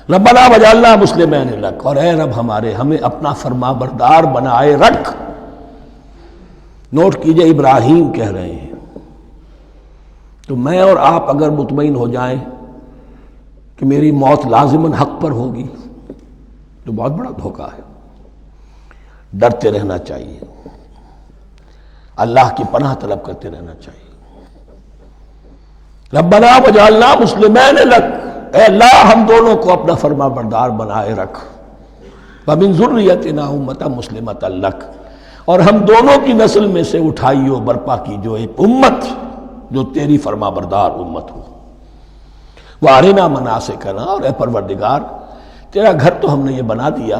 ربنا وجعلنا مسلمین لک، اور اے رب ہمیں اپنا فرما بردار بنائے رکھ. نوٹ کیجئے، ابراہیم کہہ رہے ہیں. تو میں اور آپ اگر مطمئن ہو جائیں کہ میری موت لازماً حق پر ہوگی تو بہت بڑا دھوکہ ہے. ڈرتے رہنا چاہیے، اللہ کی پناہ طلب کرتے رہنا چاہیے. ربنا وجعلنا مسلمین لک، اے اللہ ہم دونوں کو اپنا فرما بردار بنائے رکھ. ومن ذریتنا امۃ مسلمۃ لک، اور ہم دونوں کی نسل میں سے اٹھائیو برپا کی جو ایک امت جو تیری فرما بردار امت ہو. وارنا مناسکنا، اور اے پروردگار تیرا گھر تو ہم نے یہ بنا دیا،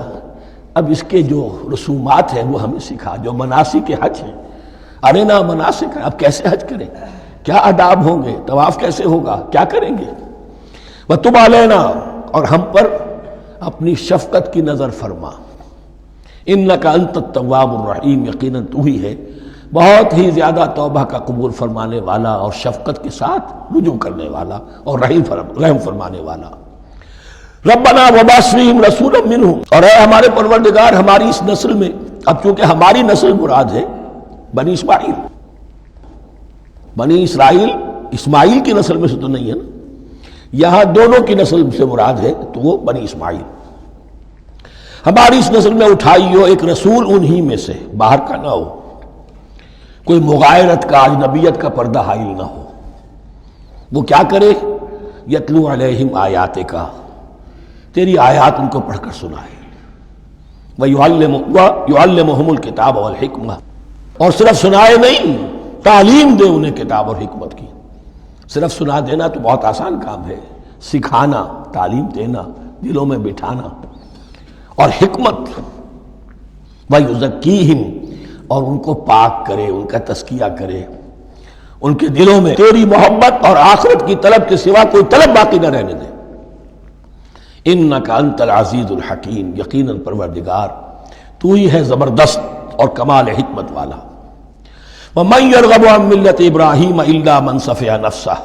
اب اس کے جو رسومات ہیں وہ ہمیں سکھا، جو مناسک حج ہیں. ارنا مناسک، اب کیسے حج کریں، کیا آداب ہوں گے، طواف کیسے ہوگا، کیا کریں گے. وتب علینا، اور ہم پر اپنی شفقت کی نظر فرما. انک انت التواب الرحیم، یقیناً تو ہی ہے بہت ہی زیادہ توبہ کا قبول فرمانے والا اور شفقت کے ساتھ رجوع کرنے والا اور رحم فرمانے والا. ربنا وبعث فیہم رسولا منہم، اور اے ہمارے پروردگار ہماری اس نسل میں، اب چونکہ ہماری نسل مراد ہے بنی اسماعیل، بنی اسرائیل اسماعیل کی نسل میں سے تو نہیں ہے نا، یہاں دونوں کی نسل سے مراد ہے تو وہ بنی اسماعیل. ہماری اس نسل میں اٹھائی ہو ایک رسول انہی میں سے، باہر کا نہ ہو، کوئی مغایرت کا اجنبیت کا پردہ حائل نہ ہو. وہ کیا کرے، یتلو علیہم آیاتک، تیری آیات ان کو پڑھ کر سنائے. وَيُعَلِّمُهُمُ الْكِتَابَ وَالْحِکْمَةَ، اور صرف سنائے نہیں، تعلیم دے انہیں کتاب اور حکمت کی. صرف سنا دینا تو بہت آسان کام ہے، سکھانا، تعلیم دینا، دلوں میں بٹھانا، اور حکمت. وَيُزَكِّيهِمْ، اور ان کو پاک کرے، ان کا تزکیہ کرے، ان کے دلوں میں تیری محبت اور آخرت کی طلب کے سوا کوئی طلب باقی نہ رہنے دے. انک انت العزیز الحکیم، یقیناً پروردگار تو ہی ہے زبردست اور کمال حکمت والا. وَمَن يَرْغَبُ عَن مِّلَّةِ إِبْرَاهِيمَ إِلَّا مَن سَفِهَ نَفْسَهُ،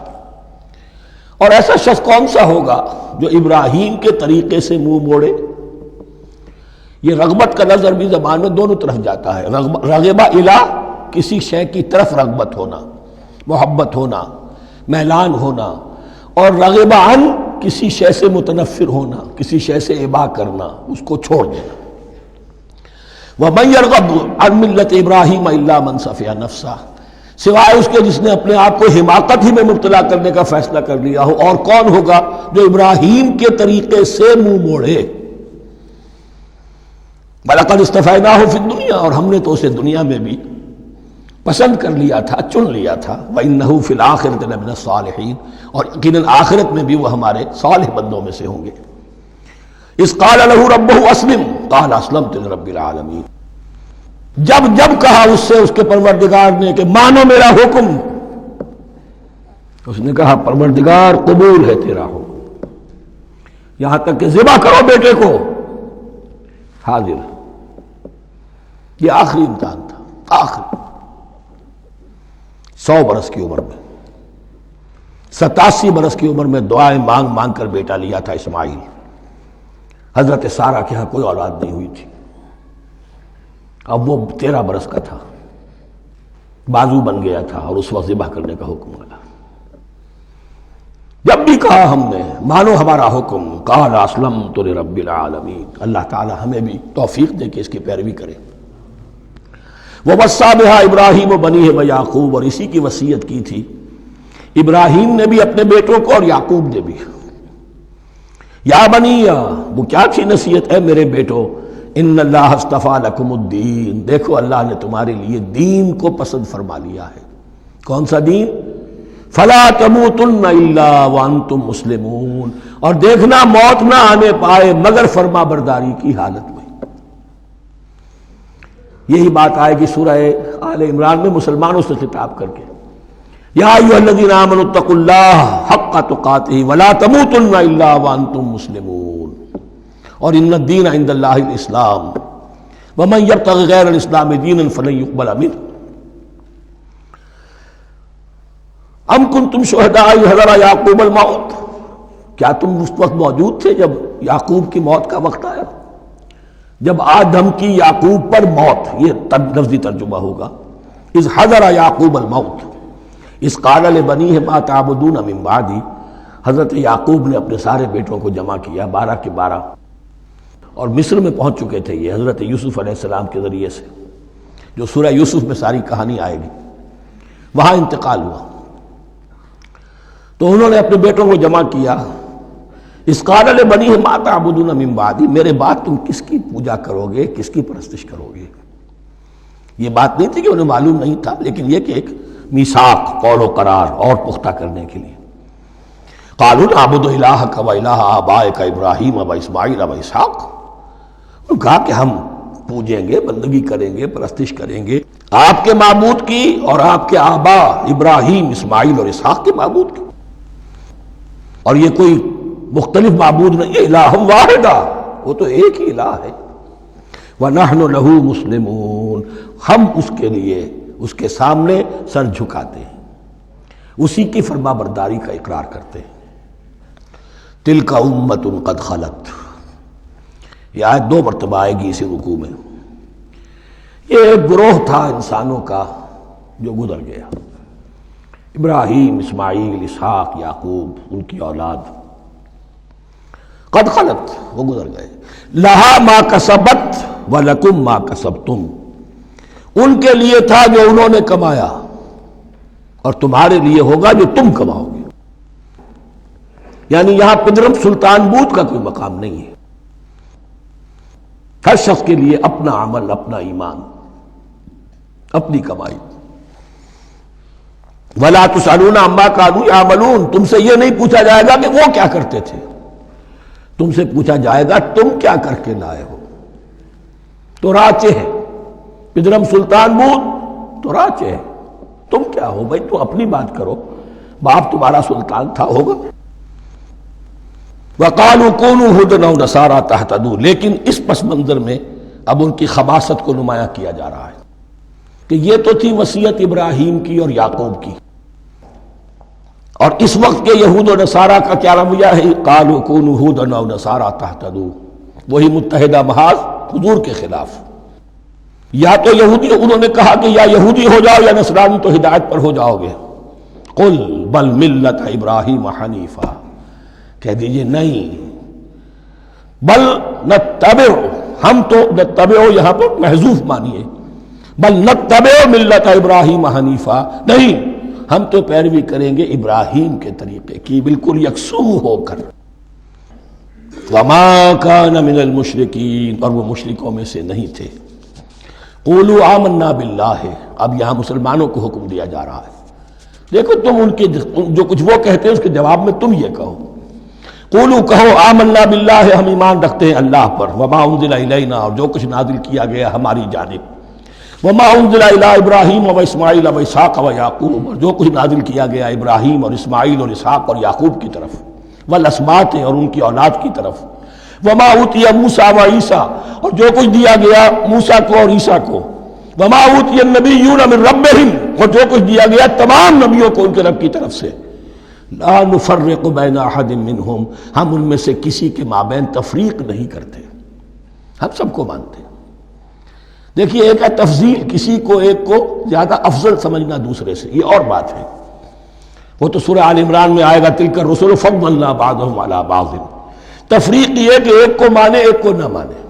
اور ایسا شخص کون سا ہوگا جو ابراہیم کے طریقے سے منہ موڑے. یہ رغبت کا نظر بھی زبان میں دونوں طرف جاتا ہے. رغبہ الہ، کسی شے کی طرف رغبت ہونا، محبت ہونا، میلان ہونا، اور رغبہ عن، کسی شے سے متنفر ہونا، کسی شے سے ابا کرنا، اس کو چھوڑ دینا. وَمَن يَرْغَبُ عَن مِّلَّةِ إِبْرَاهِيمَ إِلَّا مَن سَفِهَ نَفْسَهُ، سوائے اس کے جس نے اپنے آپ کو حماقت ہی میں مبتلا کرنے کا فیصلہ کر لیا ہو. اور کون ہوگا جو ابراہیم کے طریقے سے منہ موڑے. وَلَقَدِ اصْطَفَيْنَاهُ فِي الدُّنْيَا، اور ہم نے تو اسے دنیا میں بھی پسند کر لیا تھا، چن لیا تھا. وَإِنَّهُ فِي الْآخِرَةِ لَمِنَ الصَّالِحِينَ، اور یقیناً آخرت میں بھی وہ ہمارے صالح بندوں میں سے ہوں گے. اِذْ قَالَ لَهُ رَبُّهُ أَسْلِمْ قَالَ أَسْلَمْتُ لِرَبِّ الْعَالَمِينَ، جب کہا اس سے اس کے پروردگار نے کہ مانو میرا حکم، اس نے کہا پروردگار قبول ہے تیرا حکم، یہاں تک کہ ذبح کرو بیٹے کو، حاضر. یہ آخری امتحان تھا. آخر 100 برس کی عمر میں، 87 برس کی عمر میں دعائیں مانگ مانگ کر بیٹا لیا تھا اسماعیل۔ حضرت سارہ کے ہاں کوئی اولاد نہیں ہوئی تھی، اب وہ 13 برس کا تھا، بازو بن گیا تھا اور اس وقت ذبح کرنے کا حکم آیا۔ جب بھی کہا ہم نے مانو ہمارا حکم، قال اسلمت لرب العالمین، اللہ تعالی ہمیں بھی توفیق دے کہ اس کی پیروی کریں۔ ووصى بها ابراہیم وبنیہ ویعقوب، اور اسی کی وصیت کی تھی ابراہیم نے بھی اپنے بیٹوں کو اور یعقوب نے بھی۔ یا بنی، وہ کیا تھی نصیحت؟ اے میرے بیٹو، ان اللہ اصطفیٰ لکم الدین، دیکھو اللہ نے تمہارے لیے دین کو پسند فرما لیا ہے۔ کون سا دین؟ فلا تموتن الا وانتم مسلمون، اور دیکھنا موت نہ آنے پائے مگر فرما برداری کی حالت میں۔ یہی بات آئے گی سورہ آل عمران میں مسلمانوں سے خطاب کر کے، یا ایھا الذین آمنوا اتقوا اللہ حق تقاتہ ولا تموتن الا وانتم مسلمون، اور ان الدین عند اللہ الاسلام ومن یبتغ غیر الاسلام دینا فلن یقبل منہ۔ ام کنتم شہداء اذ حضر یعقوب الموت، کیا تم اس وقت موجود تھے جب یعقوب کی موت کا وقت آیا؟ جب آدم کی یعقوب پر موت، یہ لفظی ترجمہ ہوگا، اذ حضر یعقوب الموت اذ قال لبنیہ ما تعبدون من بعدی، حضرت یعقوب نے اپنے سارے بیٹوں کو جمع کیا، 12 کے 12، اور مصر میں پہنچ چکے تھے یہ حضرت یوسف علیہ السلام کے ذریعے سے، جو سورہ یوسف میں ساری کہانی آئے گی، وہاں انتقال ہوا۔ تو انہوں نے اپنے بیٹوں کو جمع کیا، اذ قال لبنیہ ما تعبدون من بعدی، میرے بعد تم کس کی پوجا کرو گے، کس کی پرستش کرو گے؟ یہ بات نہیں تھی کہ انہیں معلوم نہیں تھا، لیکن یہ کہ ایک میثاق، قول و قرار اور پختہ کرنے کے لیے۔ قالوا نعبد الہک و الہ آبائک ابراہیم و اسماعیل و اسحاق، انہوں نے کہا کہ ہم پوجیں گے، بندگی کریں گے، پرستش کریں گے آپ کے معبود کی اور آپ کے آبا ابراہیم، اسماعیل اور اسحاق کے معبود کی، اور یہ کوئی مختلف معبود نہیں ہے، الہ واحدہ، وہ تو ایک ہی الہ ہے۔ وَنَحْنُ لَهُ مُسْلِمُونَ، ہم اس کے لیے، اس کے سامنے سر جھکاتے ہیں، اسی کی فرما برداری کا اقرار کرتے ہیں۔ تِلْكَ أُمَّةٌ قَدْ خَلَتْ، یہ آیت 2 مرتبہ آئے گی اسی رکوع میں۔ یہ ایک گروہ تھا انسانوں کا جو گزر گیا، ابراہیم، اسماعیل، اسحاق، یعقوب، ان کی اولاد، قد خلت، وہ گزر گئے۔ لہا ما کسبت ولکم ما کسبتم، ان کے لیے تھا جو انہوں نے کمایا اور تمہارے لیے ہوگا جو تم کماؤ گے۔ یعنی یہاں پدرم سلطان بود کا کوئی مقام نہیں ہے، ہر شخص کے لیے اپنا عمل، اپنا ایمان، اپنی کمائی۔ وَلَا تُسْأَلُونَ عَمَّا كَانُوا يَعْمَلُونَ، تم سے یہ نہیں پوچھا جائے گا کہ وہ کیا کرتے تھے، تم سے پوچھا جائے گا تم کیا کر کے لائے ہو۔ تو راچے ہے، پدرم سلطان بود تو راچے ہے، تم کیا ہو بھائی، تو اپنی بات کرو، باپ تمہارا سلطان تھا، ہوگا۔ وَقَالُوا كُونُوا هُودًا أَوْ نَصَارَىٰ تَهْتَدُوا، لیکن اس پس منظر میں اب ان کی خباثت کو نمایاں کیا جا رہا ہے کہ یہ تو تھی وصیت ابراہیم کی اور یعقوب کی، اور اس وقت کے یہود و نصارہ کا کیا رویہ ہے؟ قالوا كونوا هودا او نصارى تهتدوا، وہی متحدہ محاذ حضور کے خلاف۔ یا تو یہودی، انہوں نے کہا کہ یا یہودی ہو جاؤ یا نصرانی تو ہدایت پر ہو جاؤ گے۔ قل بل ملت ابراہیم حنیفا، کہہ دیجئے نہیں، بل نتبع، ہم تو نتبع یہاں پر محذوف مانیے، بل نتبع ملت ابراہیم حنیفا، نہیں، ہم تو پیروی کریں گے ابراہیم کے طریقے کی، بالکل یکسو ہو کر۔ وما کان من المشرکین، اور وہ مشرکوں میں سے نہیں تھے۔ قولوا آمنا باللہ، اب یہاں مسلمانوں کو حکم دیا جا رہا ہے، دیکھو تم ان کے جو کچھ وہ کہتے ہیں اس کے جواب میں تم یہ کہو، قولوا کہو آمنا باللہ، ہم ایمان رکھتے ہیں اللہ پر، وما انزل الینا، اور جو کچھ نازل کیا گیا ہماری جانب، وما انزل الی ابراہیم و اسماعیل و اسحاق و یعقوب، اور جو کچھ نازل کیا گیا ابراہیم اور اسماعیل اور اسحاق اور یعقوب کی طرف، والاسباط، اور ان کی اولاد کی طرف، وما اوتی موسیٰ و عیسیٰ، اور جو کچھ دیا گیا موسیٰ کو اور عیسیٰ کو، وما اوتی النبیون من ربہم، اور جو کچھ دیا گیا تمام نبیوں کو ان کے رب کی طرف سے، لا نفرق بین احد منہم، ہم ان میں سے کسی کے مابین تفریق نہیں کرتے، ہم سب کو مانتے ہیں۔ دیکھیے ایک ہے تفضیل، کسی کو ایک کو زیادہ افضل سمجھنا دوسرے سے، یہ اور بات ہے، وہ تو سورہ آل عمران میں آئے گا تلک الرسل فضلنا بعضهم علی بعض۔ تفریق یہ کہ ایک کو مانے ایک کو نہ مانے،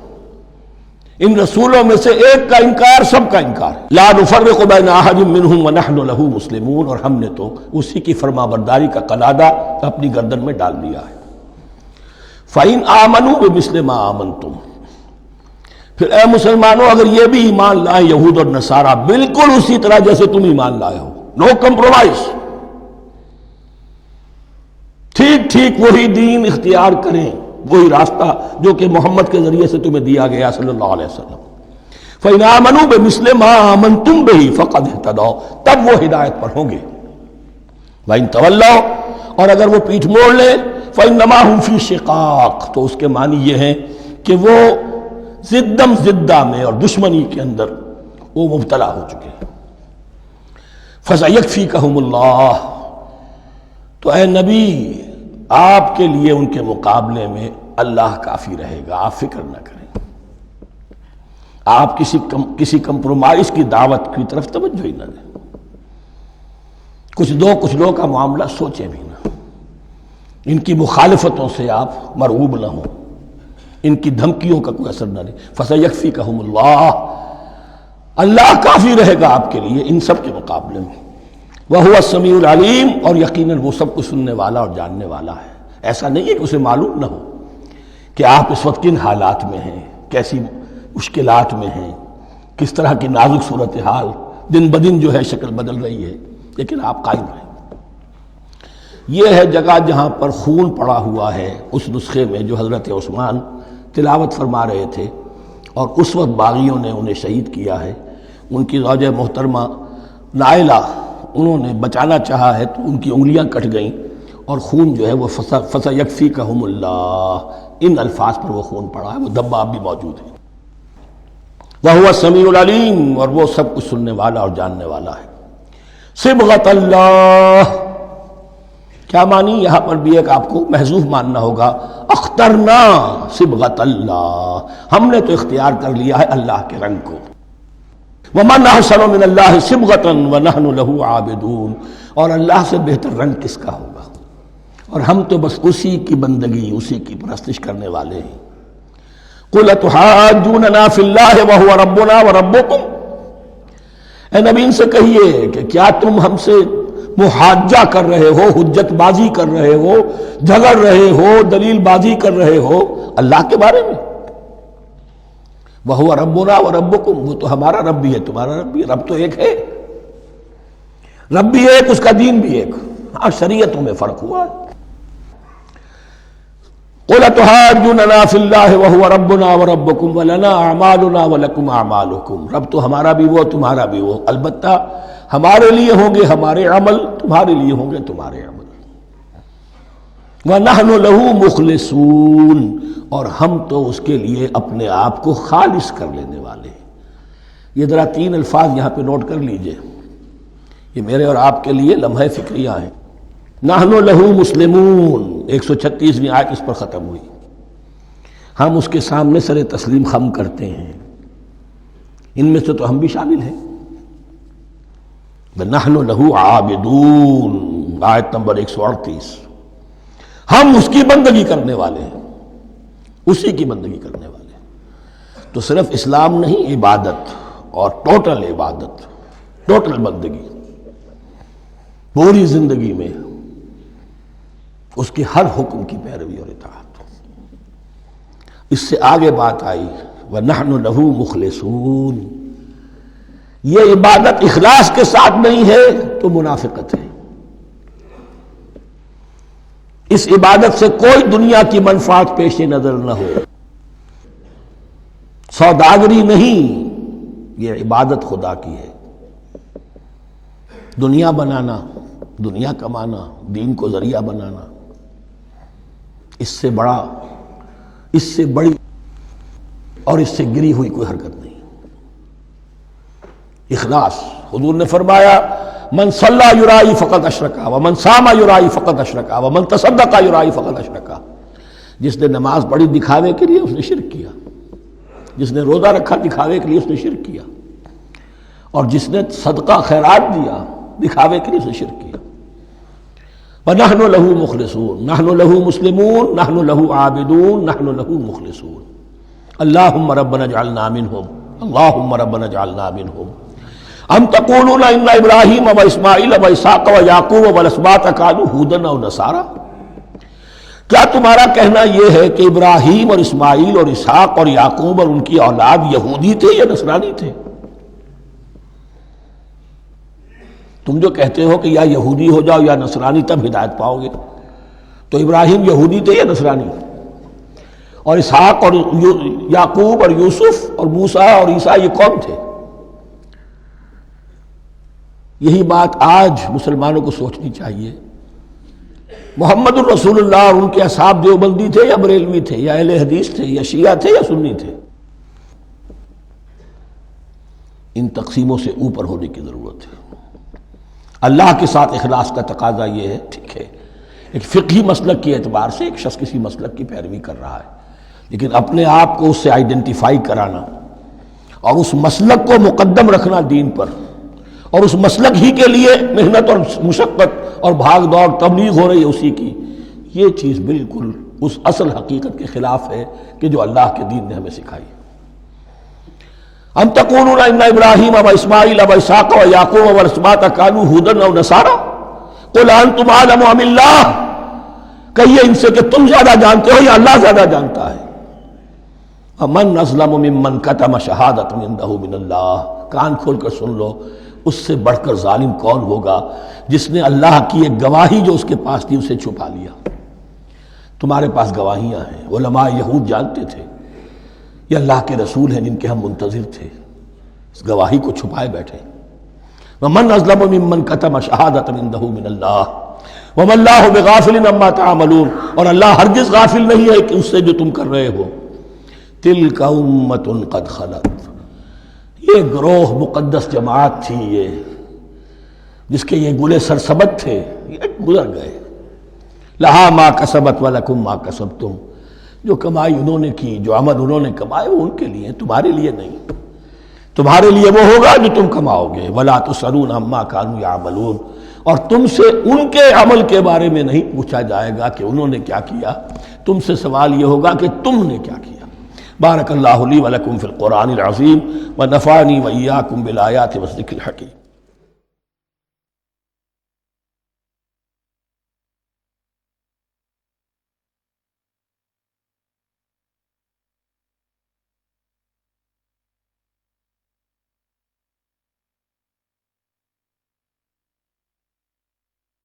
ان رسولوں میں سے ایک کا انکار سب کا انکار، لا نفرق بین احد منہم ونحن له مسلمون، اور ہم نے تو اسی کی فرما برداری کا قلادہ اپنی گردن میں ڈال دیا ہے۔ فَإِنْ آمَنُوا بِمِثْلِ مَا آمَنْتُمْ، پھر اے مسلمانوں اگر یہ بھی ایمان لائے یہود اور نصارہ بالکل اسی طرح جیسے تم ایمان لائے ہو، نو کمپرومائز، ٹھیک ٹھیک وہی دین اختیار کریں، وہی راستہ جو کہ محمد کے ذریعے سے تمہیں دیا گیا صلی اللہ علیہ وسلم، فَإِنْ آمَنُوا بِمِثْلِ مَا آمَنْتُمْ بِهِ فَقَدْ اهْتَدَوْا، تب وہ ہدایت پر ہوں گے۔ وَإِنْ تَوَلَّوْا، اور اگر وہ پیٹھ موڑ لیں، فَإِنَّمَا هُمْ فِي شِقَاقٍ، تو اس کے معنی یہ ہیں کہ وہ زدم زدہ میں اور دشمنی کے اندر وہ مبتلا ہو چکے ہیں۔ فَسَيَكْفِيكَهُمُ اللَّهُ، تو اے نبی آپ کے لیے ان کے مقابلے میں اللہ کافی رہے گا، آپ فکر نہ کریں، آپ کسی کمپرومائز کی دعوت کی طرف توجہ ہی نہ دیں، کچھ دو کا معاملہ سوچیں بھی نہ، ان کی مخالفتوں سے آپ مرعوب نہ ہوں، ان کی دھمکیوں کا کوئی اثر نہ لیں۔ فَسَيَكْفِيكَهُمُ اللَّهُ، اللہ کافی رہے گا آپ کے لیے ان سب کے مقابلے میں۔ وَهُوَ السَّمِيعُ الْعَلِيمُ، اور یقیناً وہ سب کچھ سننے والا اور جاننے والا ہے۔ ایسا نہیں ہے کہ اسے معلوم نہ ہو کہ آپ اس وقت کن حالات میں ہیں، کیسی مشکلات میں ہیں، کس طرح کی نازک صورتحال دن بدن جو ہے شکل بدل رہی ہے، لیکن آپ قائم رہیں۔ یہ ہے جگہ جہاں پر خون پڑا ہوا ہے، اس نسخے میں جو حضرت عثمان تلاوت فرما رہے تھے، اور اس وقت باغیوں نے انہیں شہید کیا ہے۔ ان کی زوجہ محترمہ نائلہ، انہوں نے بچانا چاہا ہے تو ان کی انگلیاں کٹ گئیں، اور خون جو ہے وہ فَسَيَكْفِيكَهُمُ اللَّهُ، ان الفاظ پر وہ خون پڑا ہے، وہ دھبا اب بھی موجود ہے۔ وَهُوَ السَّمِيعُ الْعَلِيمُ، اور وہ سب کچھ سننے والا اور جاننے والا ہے۔ صبغۃ اللہ، کیا معنی؟ یہاں پر بھی ایک آپ کو محذوف ماننا ہوگا، اخترنا صبغۃ اللہ، ہم نے تو اختیار کر لیا ہے اللہ کے رنگ کو۔ وَمَنْ أَحْسَنُ مِنَ اللَّهِ صِبْغَةً وَنَحْنُ لَهُ عَابِدُونَ، اور اللہ سے بہتر رنگ کس کا ہوگا، اور ہم تو بس اسی کی بندگی، اسی کی پرستش کرنے والے ہیں۔ قُلْ أَتُحَاجُّونَنَا فِي اللَّهِ وَهُوَ رَبُّنَا وَرَبُّكُمْ، اے نبی ان سے کہیے کہ کیا تم ہم سے محاجہ کر رہے ہو، حجت بازی کر رہے ہو، جھگڑ رہے ہو، دلیل بازی کر رہے ہو اللہ کے بارے میں؟ وَهُوَ رَبُّنَا وَرَبُّكُمْ، وہ تو ہمارا رب بھی ہے تمہارا رب بھی ہے، رب تو ایک ہے، رب بھی ایک، اس کا دین بھی ایک، ہاں شریعتوں میں فرق ہوا ہے۔ قُلْ أَتُحَاجُّونَنَا فِي اللَّهِ وَهُوَ رَبُّنَا وَرَبُّكُمْ وَلَنَا أَعْمَالُنَا وَلَكُمْ أَعْمَالُكُمْ، رب تو ہمارا بھی وہ تمہارا بھی وہ، البتہ ہمارے لیے ہوں گے ہمارے عمل، تمہارے لیے ہوں گے تمہارے عمل۔ وَنَحْنُ لَهُ مُخْلِصُونَ، اور ہم تو اس کے لیے اپنے آپ کو خالص کر لینے والے ہیں۔ یہ ذرا 3 الفاظ یہاں پہ نوٹ کر لیجئے، یہ میرے اور آپ کے لیے لمحہ فکریہ ہیں۔ نحن لہو مسلمون، 136ویں آیت اس پر ختم ہوئی، ہم اس کے سامنے سر تسلیم خم کرتے ہیں، ان میں سے تو ہم بھی شامل ہیں۔ نحن لہو عابدون، آیت نمبر 138، ہم اس کی بندگی کرنے والے ہیں، اسی کی بندگی کرنے والے ہیں۔ تو صرف اسلام نہیں، عبادت اور ٹوٹل عبادت، ٹوٹل بندگی، پوری زندگی میں اس کے ہر حکم کی پیروی اور اطاعت۔ اس سے آگے بات آئی وَنَحْنُ لَهُ مُخْلِصُونَ، یہ عبادت اخلاص کے ساتھ نہیں ہے تو منافقت ہے۔ اس عبادت سے کوئی دنیا کی منفعت پیش نظر نہ ہو، سوداگری نہیں، یہ عبادت خدا کی ہے۔ دنیا بنانا، دنیا کمانا، دین کو ذریعہ بنانا، اس سے بڑی اور اس سے گری ہوئی کوئی حرکت نہیں۔ اخلاص. حضور نے فرمایا من صلی یرائی فقط اشرکا ومن صام یرائی فقط اشرکا ومن تصدق یرائی فقط اشرکا. جس نے نماز پڑھی دکھاوے کے لیے اس نے شرک کیا، جس نے روزہ رکھا دکھاوے کے لیے اس نے شرک کیا، اور جس نے صدقہ خیرات دیا دکھاوے کے لیے اس نے شرک کیا. وَنَحْنُ لَهُ مُخْلِصُونَ نَحْنُ لَهُ مُسْلِمُونَ نَحْنُ لَهُ عَابِدُونَ نَحْنُ لَهُ مُخْلِصُونَ. اللهم ربنا اجعلنا منهم اللهم ربنا اجعلنا منهم. ام تقولون ان ابراہیم واسماعیل واسحاق ویعقوب والاسباط كانوا هودا او نصارى. کیا تمہارا کہنا یہ ہے کہ ابراہیم اور اسماعیل اور اسحاق اور یعقوب اور ان کی اولاد یہودی تھے یا نصرانی تھے؟ تم جو کہتے ہو کہ یا یہودی ہو جاؤ یا نصرانی تب ہدایت پاؤ گے، تو ابراہیم یہودی تھے یا نصرانی؟ اور اسحاق اور یعقوب اور یوسف اور موسیٰ اور عیسیٰ یہ کون تھے؟ یہی بات آج مسلمانوں کو سوچنی چاہیے. محمد الرسول اللہ اور ان کے اصحاب دیوبندی تھے یا بریلوی تھے یا اہل حدیث تھے یا شیعہ تھے یا سنی تھے؟ ان تقسیموں سے اوپر ہونے کی ضرورت ہے. اللہ کے ساتھ اخلاص کا تقاضا یہ ہے، ٹھیک ہے ایک فقہی مسلک کے اعتبار سے ایک شخص کسی مسلک کی پیروی کر رہا ہے، لیکن اپنے آپ کو اس سے آئیڈینٹیفائی کرانا اور اس مسلک کو مقدم رکھنا دین پر، اور اس مسلک ہی کے لیے محنت اور مشقت اور بھاگ دوڑ تبلیغ ہو رہی ہے اسی کی، یہ چیز بالکل اس اصل حقیقت کے خلاف ہے کہ جو اللہ کے دین نے ہمیں سکھائی. ام تقولون ان ابراہیم واسماعیل واسحاق ویعقوب والاسباط كانوا هودا او نصارى قل انتم اعلم ام اللہ. کہیے ان سے کہ تم زیادہ جانتے ہو یا اللہ زیادہ جانتا ہے. ومن اظلم ممن كتم شهادة عنده من اللہ. کان کھول کر سن لو، اس سے بڑھ کر ظالم کون ہوگا جس نے اللہ کی ایک گواہی جو اس کے پاس تھی اسے چھپا لیا. تمہارے پاس گواہیاں ہیں، علماء یہود جانتے تھے یہ اللہ کے رسول ہیں جن کے ہم منتظر تھے، اس گواہی کو چھپائے بیٹھے. ومن اظلم ممن كتم شهادة عنده من اللہ وما اللہ بغافل عما تعملون. اور اللہ ہرگز غافل نہیں ہے کہ اس سے جو تم کر رہے ہو. تلک امۃ قد خلت. یہ گروہ مقدس جماعت تھی یہ جس کے یہ گلے سرسبد تھے، یہ گزر گئے. لہا ما کسبت ولکم ما کسبتم. جو کمائی انہوں نے کی، جو عمل انہوں نے کمائے وہ ان کے لیے، تمہارے لیے نہیں. تمہارے لیے وہ ہوگا جو تم کماؤ گے. ولا تسألون عما كانوا يعملون. اور تم سے ان کے عمل کے بارے میں نہیں پوچھا جائے گا کہ انہوں نے کیا کیا، تم سے سوال یہ ہوگا کہ تم نے کیا کیا. بارک اللہ لی ولکم فی القرآن العظیم ونفعنی وإیاکم بالآیات والذکر الحکیم.